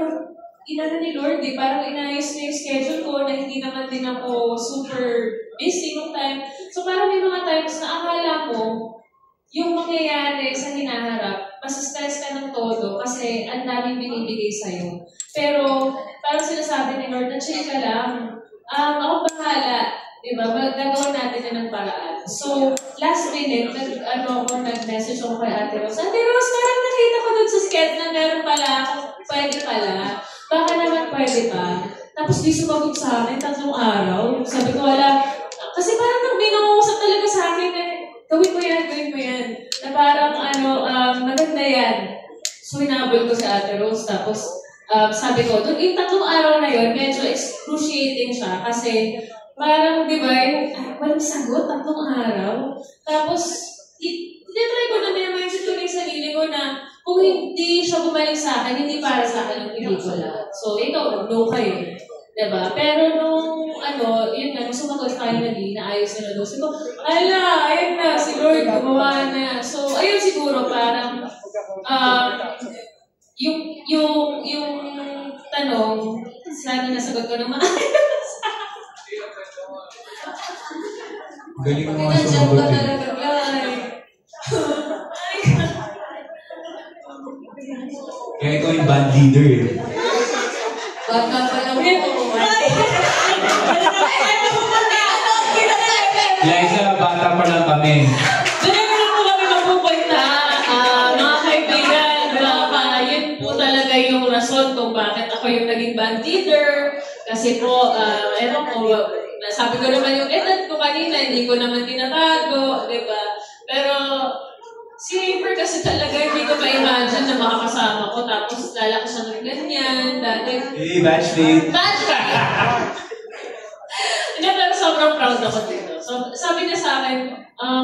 Speaker 4: inano ni Lord parang inayos na yung schedule ko na hindi naman din ako super busy nung time. So parang may mga times na akala ko yung mangyayari sa hinaharap, masa-stress ka ng todo kasi ang daming binibigay sa'yo. Pero parang sinasabi ni Lord, chill ka lang. Ako bahala. Diba? Gagawin natin yan ng paraan. So, last minute, nag-message ako kay Ate Rose. Ate Rose, parang nakita ko dun sa sketch na meron pala, pwede pala. Baka naman pwede pa. Tapos di sumagot sa akin, 3 araw. Sabi ko, wala. Kasi parang nang binangusap talaga sa akin na, gawin mo yan. Na parang, maganda yan. So, hinabol ko si Ate Rose. Tapos, sabi ko, yung 3 araw na yun, medyo excruciating siya. Kasi, parang, di ba, walang sagot, 3 araw. Tapos, tinatry ko na minimize ko yung sarili ko na kung hindi siya bumalik sa akin, hindi para sa akin yung pelikula. So, ikaw, no kayo. Diba? Pero nung, yun nga, nung sumagot finally, naayos na doon. Sabi ko, ayun na, si Lord, gumawa na. So, ayun siguro, parang, yung tanong, sana nasagot ko naman.
Speaker 2: Galing mo nga sumagot eh. Kaya ikaw yung band leader eh.
Speaker 3: Baka pa lang po.
Speaker 2: Liza, bata pa lang kami.
Speaker 4: Doon na po kami mapupunta. Mga kaibigan, yun po talaga yung rason kung bakit ako yung naging band leader. Kasi po, sabi ko naman yung edad ko kanina, hindi ko naman tinatago, di ba? Pero, si Raper kasi talaga hindi ko ma-imagine na makakasama ko, tapos lala ko siya ng ganyan, dati...
Speaker 2: Hey, batchmate!
Speaker 4: Batchmate! Hindi, pero sobrang proud ako dito. So, sabi niya sa akin,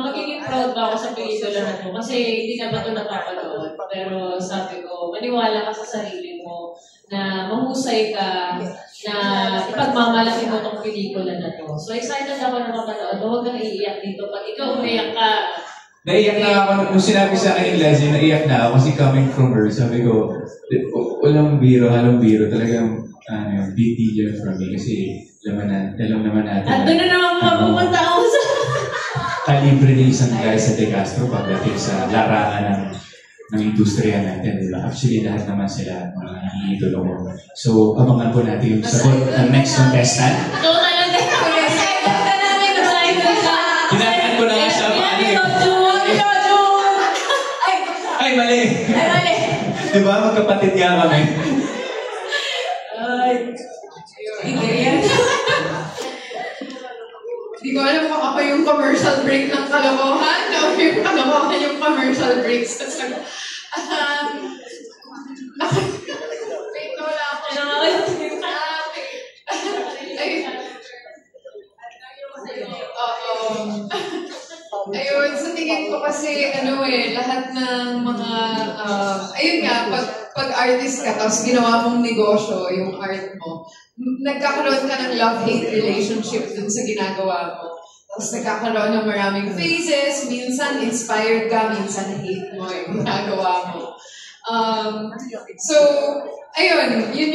Speaker 4: magiging proud ba ako sa pelikula na to? Kasi hindi na ba ito napapanood. Pero sabi ko, maniwala ka sa sarili mo na mahusay ka, na ipagmamalaki mo itong pelikula na to. So, excited ako na mapanood. Huwag kang iiyak dito. Pag ikaw umiyak ka,
Speaker 2: naiyak na ako, nung sinabi sa akin yung Leslie, naiyak na ako kasi coming from her, sabi ko, walang biro, halong biro, talagang big deal yun for me kasi alam naman natin.
Speaker 4: At doon na naman mapupunta ako sa...
Speaker 2: kalibre ni isang Liza De Castro pagdating sa larangan ng industriya natin, di ba? Actually, lahat naman sila mga nangihidolo ko. So, abangan po natin yung sagot ng next contestant. Tinataan ko na nga siya. Ay, mali! Di ba? Magkapatid nga kami.
Speaker 8: Hindi ko alam kung ako yung commercial break ng kalokohan o yung kalokohan yung commercial break sa sagot. Wait, wala ako. Ayun, sa tingin ko kasi, lahat ng mga, ayun nga, pag artist ka, tapos ginawa mong negosyo, yung art mo, nagkakaroon ka ng love-hate relationship dun sa ginagawa mo. Tapos nagkakaroon ng maraming phases, minsan inspired ka, minsan hate mo yung ginagawa mo. So, ayun, yun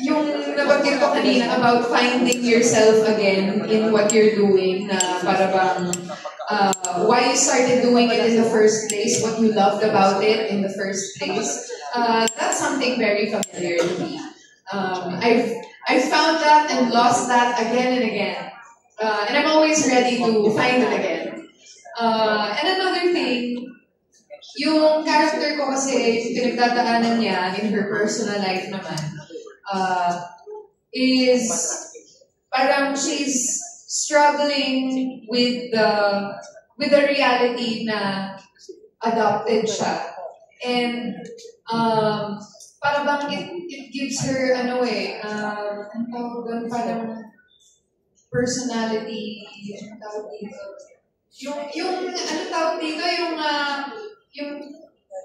Speaker 8: yung nabanggit ko kanina about finding yourself again in what you're doing, na para bang why you started doing it in the first place, what you loved about it in the first place. That's something very familiar to me. I've found that and lost that again and again. And I'm always ready to find it again. And another thing, yung character ko kasi, yung pinagdadaanan niya in her personal life naman, is parang she's struggling with the reality na adopted siya. And parang bang it gives her ang tawag doon, parang personality, yung tawag dito,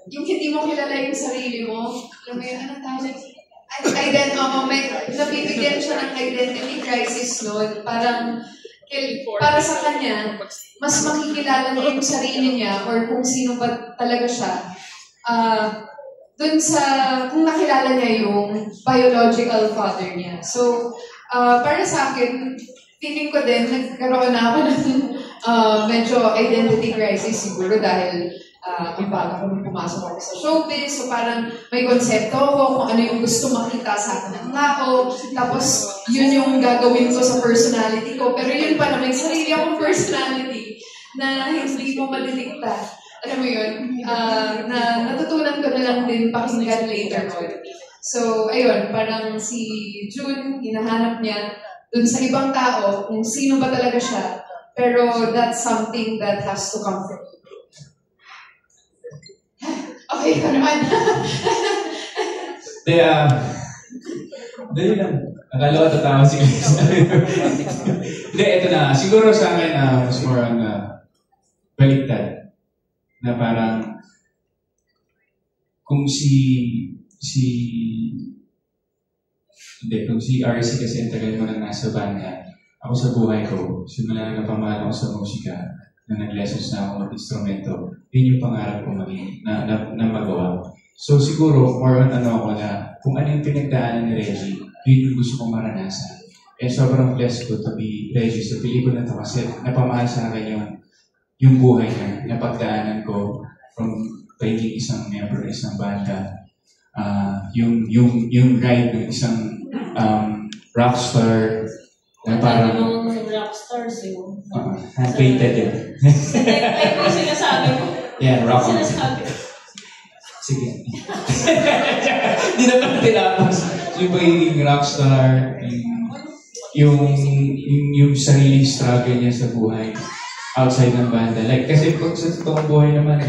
Speaker 8: yung hindi mo kilala yung sarili mo, nabibigyan siya ng identity crisis noon. Parang, para sa kanya, mas makikilala niya yung sarili niya or kung sino ba talaga siya. Dun sa, kung nakilala niya yung biological father niya. So, para sa akin, feeling ko din, nagkaroon na ako ng medyo identity crisis siguro dahil bago kung pumasok ako sa showbiz, so parang may konsepto ako kung ano yung gusto makita sa akin ng tao, tapos yun yung gagawin ko sa personality ko, pero yun pala, may sarili akong personality na hindi mo madilikta. Alam mo yun, na natutunan ko na lang din pakinggan later on. So, ayun, parang si June, hinahanap niya dun sa ibang tao kung sino ba talaga siya, pero that's something that has to come from you. Okay, ito naman.
Speaker 2: Dali lang. Akala ko tatawa si Chris. Hindi, ito na. Siguro sa akin, mas more on baliktad. Na parang, kung si RC kasi ang tagal mo nang nasa banda, ako sa buhay ko, simula na napamahal ako sa musika, na nag-lessons na ako mag-instrumento, yun yung pangarap ko maging, na magawa. So siguro, more on ako na, kung ano yung pinagdaanan ni Reggie, yun yung gusto kong maranasan. And sobrang blessed ko to be Reggie sa pelikula na ito kasi napamahal sa akin yung buhay niya, napagdaanan ko from pagiging isang member ng isang banda, yung ride ng isang rockstar, na parang
Speaker 4: rockstars yun.
Speaker 2: Painted yun.
Speaker 4: Ay, kung sinasabi mo.
Speaker 2: Yeah, rock on.
Speaker 4: Sinasabi.
Speaker 2: Sige. Hindi naman tinapos. Yung pagiging rockstar, yung sariling struggle niya sa buhay outside ng banda. Like, kasi pag sa totoong buhay naman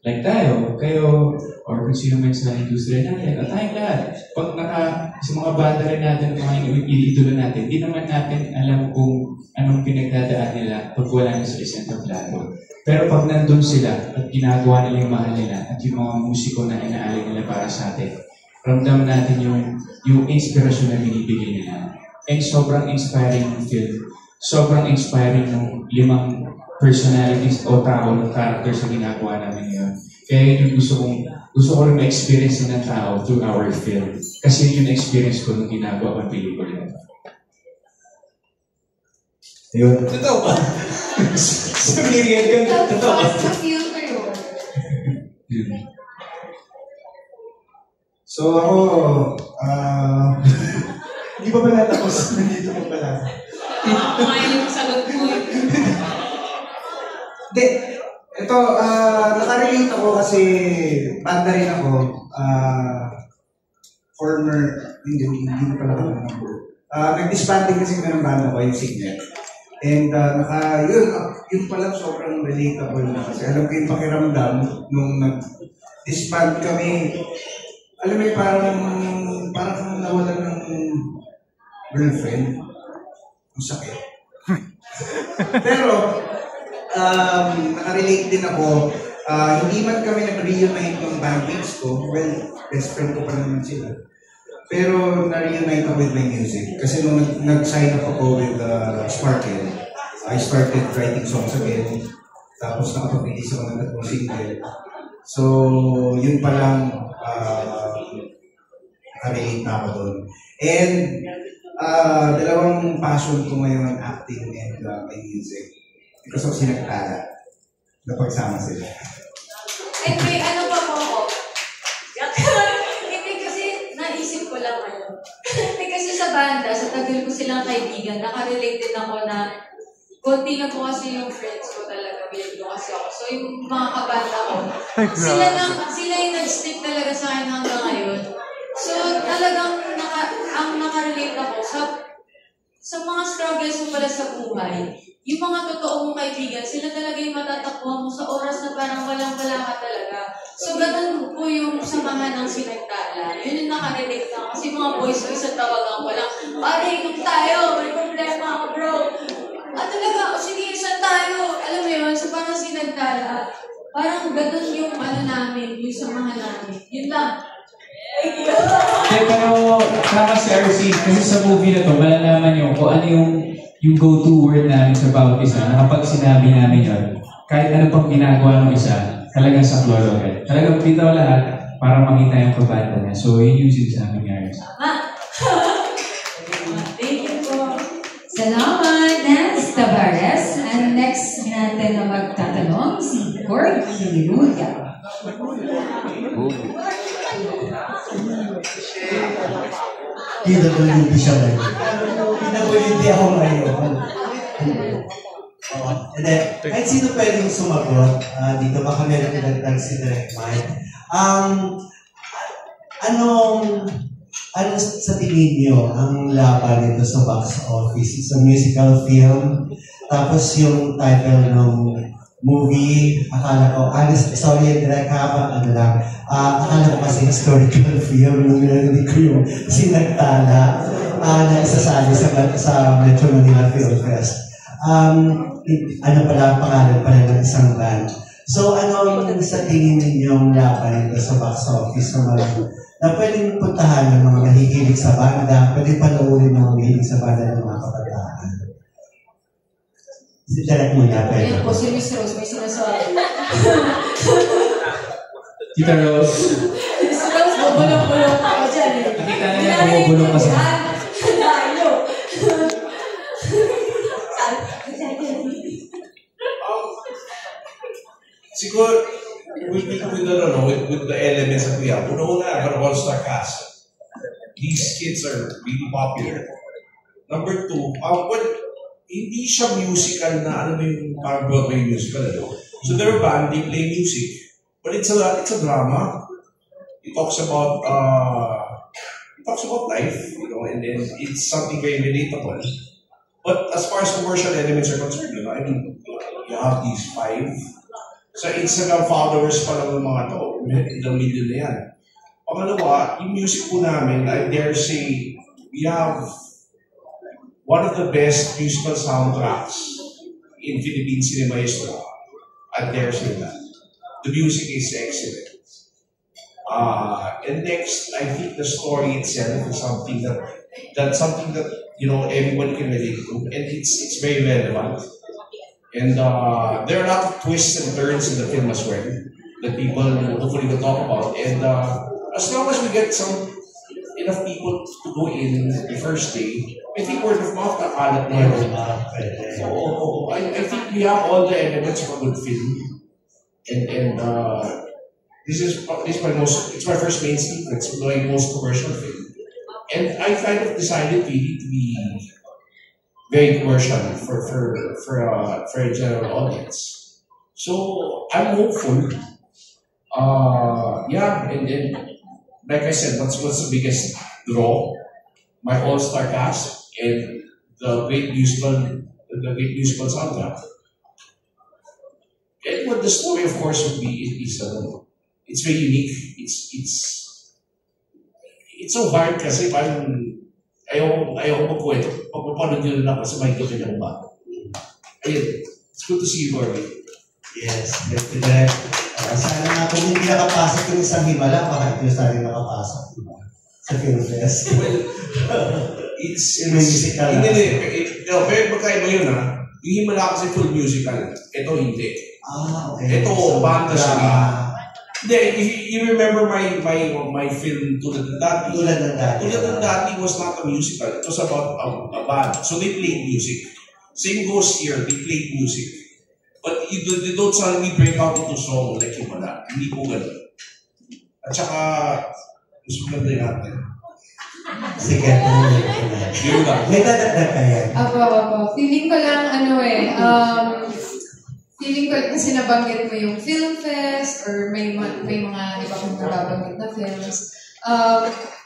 Speaker 2: like tayo, kayo, or kung sino man sa industriya natin, at tayong lahat. Pag sa mga banda rin natin, mga iniidolo natin, di naman natin alam kung anong pinagdadaan nila pag wala na sa isang tablado. Pero pag nandun sila at ginagawa nila yung mahal nila at yung mga musiko na inaalay nila para sa atin, ramdam natin yung inspirasyon na binibigay nila. And sobrang inspiring ng film. Sobrang inspiring ng 5 personalities o tao ng character sa ginagawa namin yun. Kaya yun yung gusto ko rin ma-experience ng tao through our film. Kasi yun yung experience ko nung ginagawa ko ng pelikula.
Speaker 9: Yun.
Speaker 5: Totoo ba? Sa Miriam ka, totoo ba?
Speaker 8: Sa filter yun.
Speaker 5: So ako, hindi pa pala tapos, nandito pa pala.
Speaker 4: Kumain yung sagot ko eh.
Speaker 5: Hindi, ito, nakarelate ako kasi banda rin ako, former, hindi ko pala ako number. Nag-disbanding kasi ko ng banda ko, yung Signet. And yun pala sobrang relatable na kasi alam ko yung pakiramdam nung nag-disband kami. Alam mo yung parang kung nawalan ng girlfriend. Ang sakit. Pero, nakarelate din ako. Hindi man kami nag-reunite ng bandmates ko. Well, best friend ko pa naman sila. Pero na-reunite ako with my music. Kasi nung nag-sign up ako with Sparkle, I started writing songs again. Tapos nakapag-release ako ng tatlong single. So, yun palang nakarelate na ako doon. And dalawang passion ko ngayon, acting and my music. Because of Sinagtala, napagsama sila.
Speaker 3: And may ano pa po ako? Hindi kasi naisip ko lang ano. Hindi kasi sa banda, sa tagal ko silang kaibigan, nakarelate din ako na konti na po kasi yung friends ko talaga, bilib ko kasi ako. So yung mga kabanda ko, sila yung nag-stick talaga sa akin hanggang ngayon. So talagang ang nakarelate ako sa mga struggles mo pala sa buhay, yung mga totoo mong kaibigan, sila talaga yung matatakbuhan mo sa oras na parang walang-wala ka talaga. So, ganun po yung samahan ng Sinagtala. Yun yung nakarelate na. Kasi mga boys ko, isa tawagan ko lang, pare, kung tayo, may problema ako, bro. At talaga, sige, isa tayo. Alam mo yun, so parang Sinagtala, parang ganun yung ano namin, yung samahan namin. Yun lang.
Speaker 2: Pero, kaka si RC, kasi sa movie na to, malalaman nyo kung ano yung go-to word namin sa bawat isa, na kapag sinabi namin yun, kahit ano pang ginagawa ng isa, talagang sa kloro agad. Talagang bitaw lahat para makita yung kabanda niya. So, yun yung sinasabi ni RC.
Speaker 3: Thank you po.
Speaker 1: Salamat, Nance Tavares. And next natin na magtatanong, si Gorgie Luya.
Speaker 9: PWD siya ngayon. PWD ako ngayon. And then, kahit sino pwedeng sumagot, dito baka meron pinagtag si Direct Mike. Ano sa tingin niyo ang laban nito sa box office? It's a musical film. Tapos yung title ng movie, akala ko, sorry, direct habang akala ko kasi historical film, nung narinig ko yung Sinagtala na isasali sa Metro Manila Film Fest. Ano pala, pangalan pala ng isang band. So, ano sa tingin ninyong laban nito sa box office na pwedeng puntahan ng mga nahihilig sa banda, pwedeng panoorin ng mga nahihilig sa banda ng mga kabataan? Si Derek muna, pwede.
Speaker 3: Ayan po, si Miss Rose, may sinasabi.
Speaker 2: Tita Rose.
Speaker 3: Miss Rose, bubulong-bulong ako dyan eh.
Speaker 2: Nakita na niya, bubulong ka sa...
Speaker 3: Tayo.
Speaker 12: Siguro, with the elements that we have, una-una, an all-star cast. These kids are really popular. Number two, hindi siya musical na ano yung parang Broadway musical. So they're a band, they play music, but it's a drama. It talks about life, and then it's something very relatable. But as far as commercial elements are concerned, I mean, you have these 5. Sa Instagram followers pa lang ng mga to, ilang million na yan. Pangalawa, yung music po namin, I dare say, we have one of the best musical soundtracks in Philippine cinema history. I dare say that. The music is excellent. And next, I think the story itself is something that everybody can relate to, and it's very relevant. And there are a lot of twists and turns in the film as well that people hopefully will talk about. And as long as we get some, enough people to go in the first day, I think word of mouth nakalat na yun. Oo. I think we have all the elements of a good film. And this is it's my first mainstream, it's my most commercial film. And I kind of decided really to be very commercial for a general audience. So I'm hopeful. And like I said, what's the biggest draw? My all-star cast and the great musical soundtrack. And what the story, of course, would be is it's very unique. It's so hard kasi parang ayaw magkwento. Pag mapanood nyo na lang kasi makikita nyo ba. Ayun, it's good to see you, Corby.
Speaker 9: Yes, Direk. Sana nga kung hindi nakapasok yung isang himala, baka ito sa rin nakapasok. Sa Film Fest.
Speaker 12: Well, it's musical. Pero magkaiba yun ha. Yung himala kasi full musical. Ito hindi.
Speaker 9: Okay.
Speaker 12: Ito, banda siya. Hindi, if you remember my film Tulad ng Dati. Tulad ng Dati was not a musical. It was about a band. So they played music. Same goes here. They played music. But they don't suddenly break out into song like himala. Hindi po ganun. At saka, mas maganda yung natin.
Speaker 9: Sige. May dadagdag kaya?
Speaker 8: Apo. Feeling ko lang, feeling ko kasi nabanggit mo yung Film Fest or may mga iba kong nababanggit na films.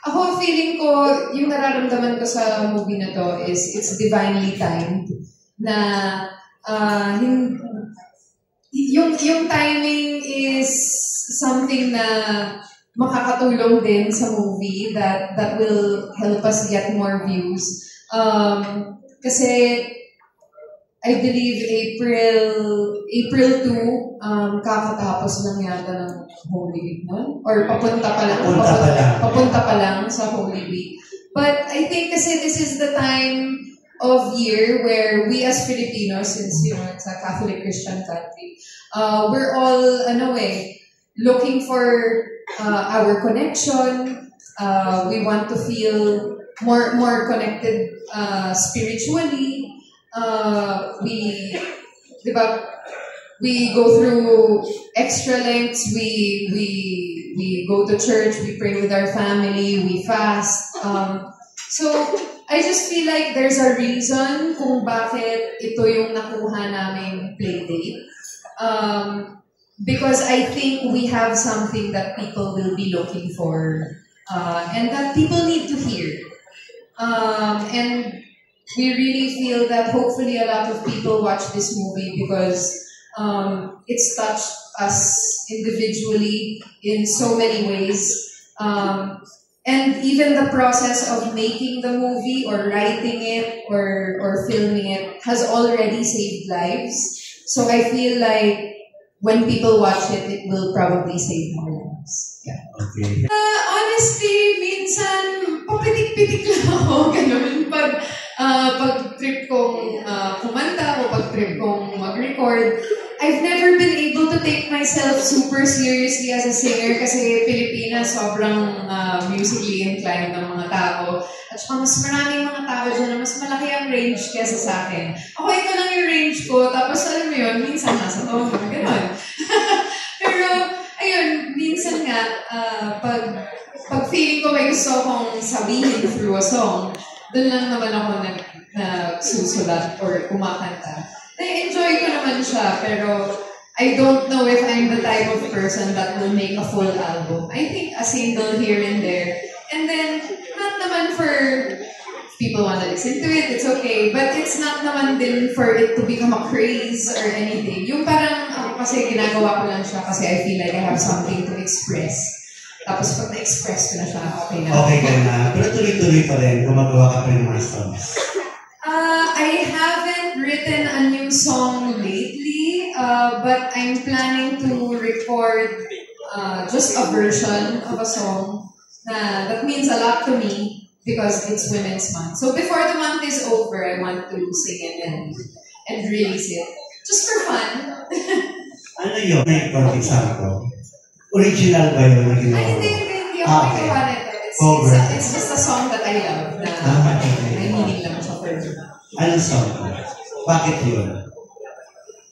Speaker 8: Ako, feeling ko, yung nararamdaman ko sa movie na to is it's divinely timed. Na yung timing is something na makakatulong din sa movie that will help us get more views. Kasi I believe April 2, kakatapos lang yata ng Holy Week nun? Or papunta pa lang sa Holy Week. But I think kasi this is the time of year where we as Filipinos, since it's a Catholic Christian country, we're all looking for our connection. We want to feel more connected spiritually. We go through extra lengths. We go to church. We pray with our family. We fast. So I just feel like there's a reason kung bakit ito yung nakuha naming playdate. Because I think we have something that people will be looking for and that people need to hear. And we really feel that hopefully a lot of people watch this movie because it's touched us individually in so many ways. And even the process of making the movie or writing it or filming it has already saved lives. So I feel like when people watch it, it will probably save more lives. Yeah.
Speaker 9: Okay.
Speaker 8: Honestly, minsan, papitik-pitik lang ako, ganun. Pag trip kong kumanta o pag trip kong mag-record, I've never been able to take myself super seriously as a singer kasi Pilipinas sobrang musically inclined ng mga tao. At saka mas maraming mga tao dyan na mas malaki ang range kesa sa akin. Ako, ito lang yung range ko, tapos alam mo yun, minsan nasa tono, gano'n. Pero, ayun, minsan nga, pag feeling ko may gusto kong sabihin through a song, doon lang naman ako nagsusulat or kumakanta. I-enjoy ko naman siya, pero I don't know if I'm the type of person that will make a full album. I think a single here and there. And then, not naman for people want to listen to it, it's okay. But it's not naman din for it to become a craze or anything. Yung parang ako kasi ginagawa ko lang siya kasi I feel like I have something to express. Tapos pag na-express ko na siya, okay na.
Speaker 9: Okay ka na. Pero tuloy-tuloy pa rin, gumagawa ka pa rin mga songs.
Speaker 8: I haven't written a new song lately, but I'm planning to record just a version of a song that means a lot to me because it's Women's Month. So before the month is over, I want to sing it and release it. Just for fun.
Speaker 9: Ano yun? May konting sample. Original ba yun na ginawa?
Speaker 8: Ay, hindi ako nagawa nito.
Speaker 9: Cover.
Speaker 8: It's just a song that I love. Na may meaning lang sa for me.
Speaker 9: Anong song? Bakit yun?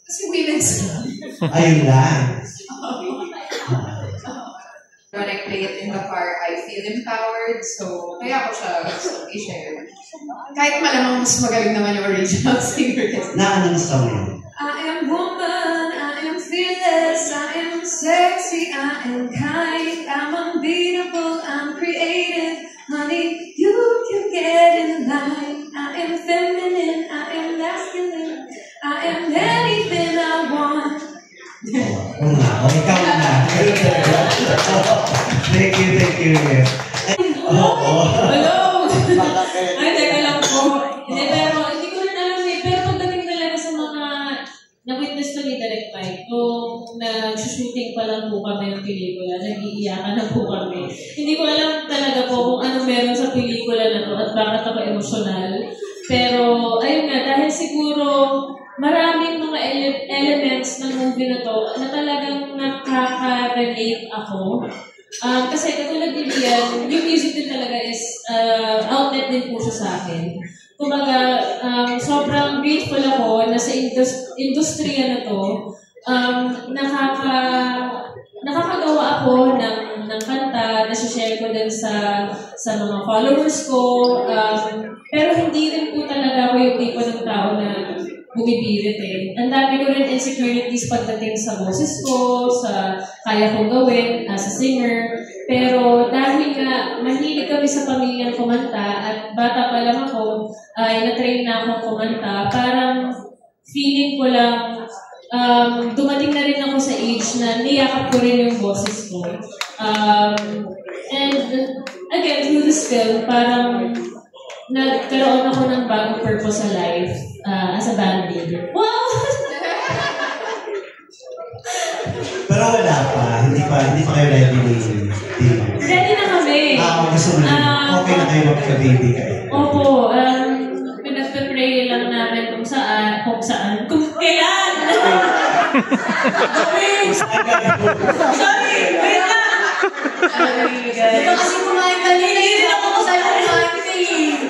Speaker 8: Kasi women's song.
Speaker 9: Ayun lang.
Speaker 8: When I play it in the car, I feel empowered. So, kaya ako siya gusto i-share. Kahit malamang mas magaling naman yung original singer.
Speaker 9: Na anong song yun?
Speaker 8: I am woman, I am fearless, I am sexy, I am kind, I'm unbeatable, I'm creative. Honey, you can get in line. I am feminine, I am masculine, I am anything I want.
Speaker 9: Ikaw na. Thank you.
Speaker 4: Hello! Ay, teka lang po. Hindi, pero hindi ko rin alam eh. Pero pagdating talaga sa mga na-witness to ni Direct Mike, kung nag-shooting pa lang po kami ng pelikula, nag-iiyakan na po kami. Hindi ko alam talaga po kung anong meron sa pelikula na to at bakit ako emosyonal. Pero, ayun nga, dahil siguro maraming mga elements ng movie na to na talagang nakaka-relate ako. Kasi katulad din yan, yung music din talaga is outlet din po siya sa akin. Kumbaga, sobrang grateful ako na sa industriya na to, nakakagawa ako ng kanta, nasi-share ko din sa mga followers ko, pero hindi rin po talaga ako yung tipo ng tao na bumibirit eh. Ang dami ko rin insecurities pagdating sa boses ko, sa kaya kong gawin as a singer. Pero dahil nga mahilig kami sa pamilyang kumanta at bata pa lang ako, ay na-train na akong kumanta, parang feeling ko lang dumating na rin ako sa age na niyakap ko rin yung boses ko. And again, through this film, parang nagkaroon ako ng bagong purpose sa life as a band leader. Wow!
Speaker 9: Pero wala pa. Hindi pa kayo ready ni
Speaker 4: Ready na kami.
Speaker 9: Gusto mo okay na kayo magka-baby kayo.
Speaker 4: Opo. Pinag-pray lang namin kung kailan. Sorry! Wait lang!
Speaker 8: Ito kasi kumain kanina. Hindi ako kasaya kumain.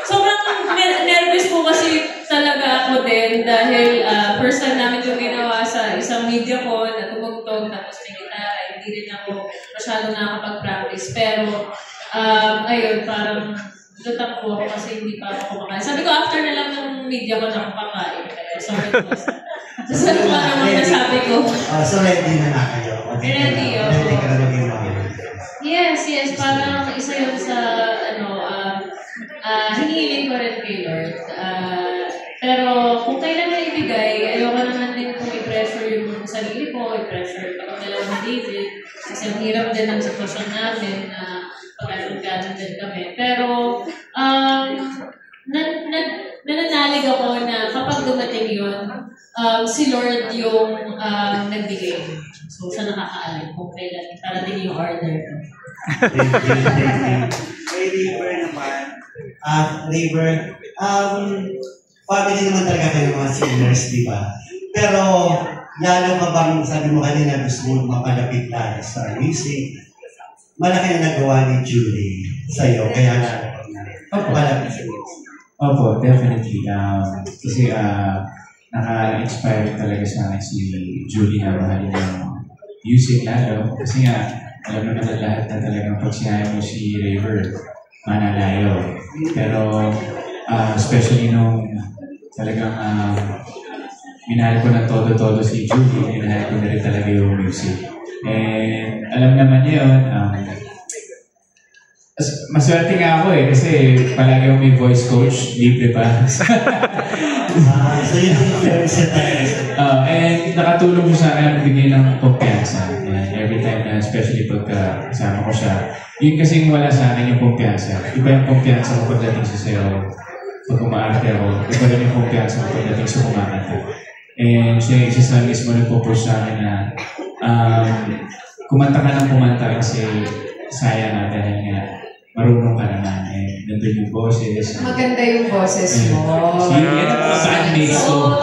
Speaker 4: Sobrang nervous po kasi talaga ako din dahil first time namin ito ginawa sa isang media ko na tumugtog tapos may gitara. Hindi rin ako masyado nakakapag-practice. Pero, ayun, parang lutak po ako kasi hindi pa ako kumakain. Sabi ko, after na lang ng media ko na kumakain. Kaya, sorry po. So, ano pa naman nasabi ko?
Speaker 9: So, ready na kayo?
Speaker 4: Ready, oo.
Speaker 9: Ready ka na maging mami?
Speaker 4: Yes. Parang isa yun sa, hinihiling ko rin kay Lord. Pero kung kailan na ibigay, ayoko naman din kung i-pressure yung sarili ko, i-pressure ako dalawa ni David. Kasi ang hirap din ang sitwasyon namin na pag-alungganan din kami. Pero, nananalig ako na kapag dumating yun, si Lord yung nagbigay. So, siya nakakaalam kung kailan parating yung order.
Speaker 9: May River naman. River, family naman talaga kayo mga singers, di ba? Pero, lalo ka bang, sabi mo kanina, gusto mo mapalapit na sa music? Malaki na nagawa ni Julie sa'yo, kaya malapit sa music.
Speaker 2: Opo, definitely. Kasi naka-inspire talaga sa akin si Julie na mahalin yung music lalo. Kasi nga, alam naman na lahat na talagang pag sinabi mo si River, manalayo. Pero, especially nung talagang minahal ko ng todo-todo si Julie, minahal ko na rin talaga yung music. And alam naman niya yun, maswerte nga ako kasi palagi akong may voice coach, libre pa.
Speaker 9: So yun yung influence
Speaker 2: and nakatulong mo sa akin magbigay ng kumpiyansa. And every time na, especially pagka kasama ko siya, yun kasing wala sa akin yung kumpiyansa. Iba yung kumpiyansa ko pagdating sa sayo, pag umaarte ako, iba rin yung kumpiyansa ko pagdating sa kumakanta. And siya isa mismo nagpo-push sa akin na kumanta ka ng kumanta kasi sayang na dahil nga marunong ka naman. Nandun yung boses.
Speaker 8: Maganda yung boses mo.
Speaker 2: Yan ang mga bandmates ko.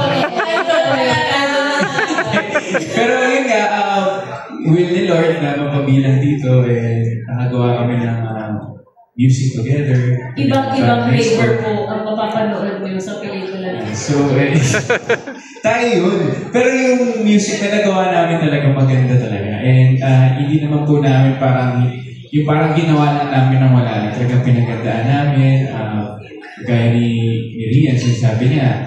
Speaker 2: Pero yun nga, will ni Lord na mapabilang dito, nakagawa kami ng music together.
Speaker 4: Ibang flavor po ang mapapanood niyo sa pelikula niyo.
Speaker 2: So, tayo yun. Pero yung music na nagawa namin talaga maganda talaga. And hindi naman po namin yung parang ginawa lang namin ng wala lang. Talagang pinagandaan namin. Gaya ni Rian, sinasabi niya,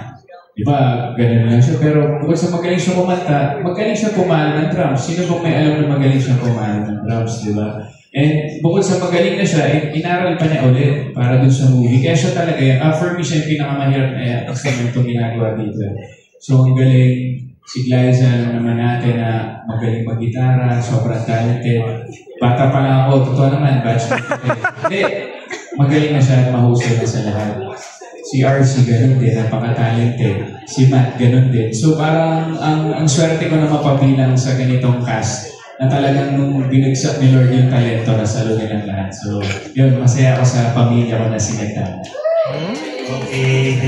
Speaker 2: di ba, ganun lang siya. Pero bukod sa magaling siya kumanta, magaling siya pumalo ng drums. Sino bang may alam na magaling siya pumalo ng drums, di ba? And bukod sa magaling na siya, inaral pa niya ulit para dun sa movie. Kaya siya talaga yan. For me, siya yung pinakamahirap na instrumentong ginagawa dito. So, ang galing. Si Glyza, alam naman natin na magaling mag-gitara, sobrang talented. Bata pa lang ako, totoo naman, batchmate ko. Hindi, magaling na siya at mahusay na sa lahat. Si RC, ganun din, napaka-talented. Si Matt, ganun din. So, parang ang swerte ko na mapabilang sa ganitong cast na talagang nung binagsak ni Lord yung talento na salo nilang lahat. So, yun, masaya ako sa pamilya ko na sinagdaan.
Speaker 9: Okay.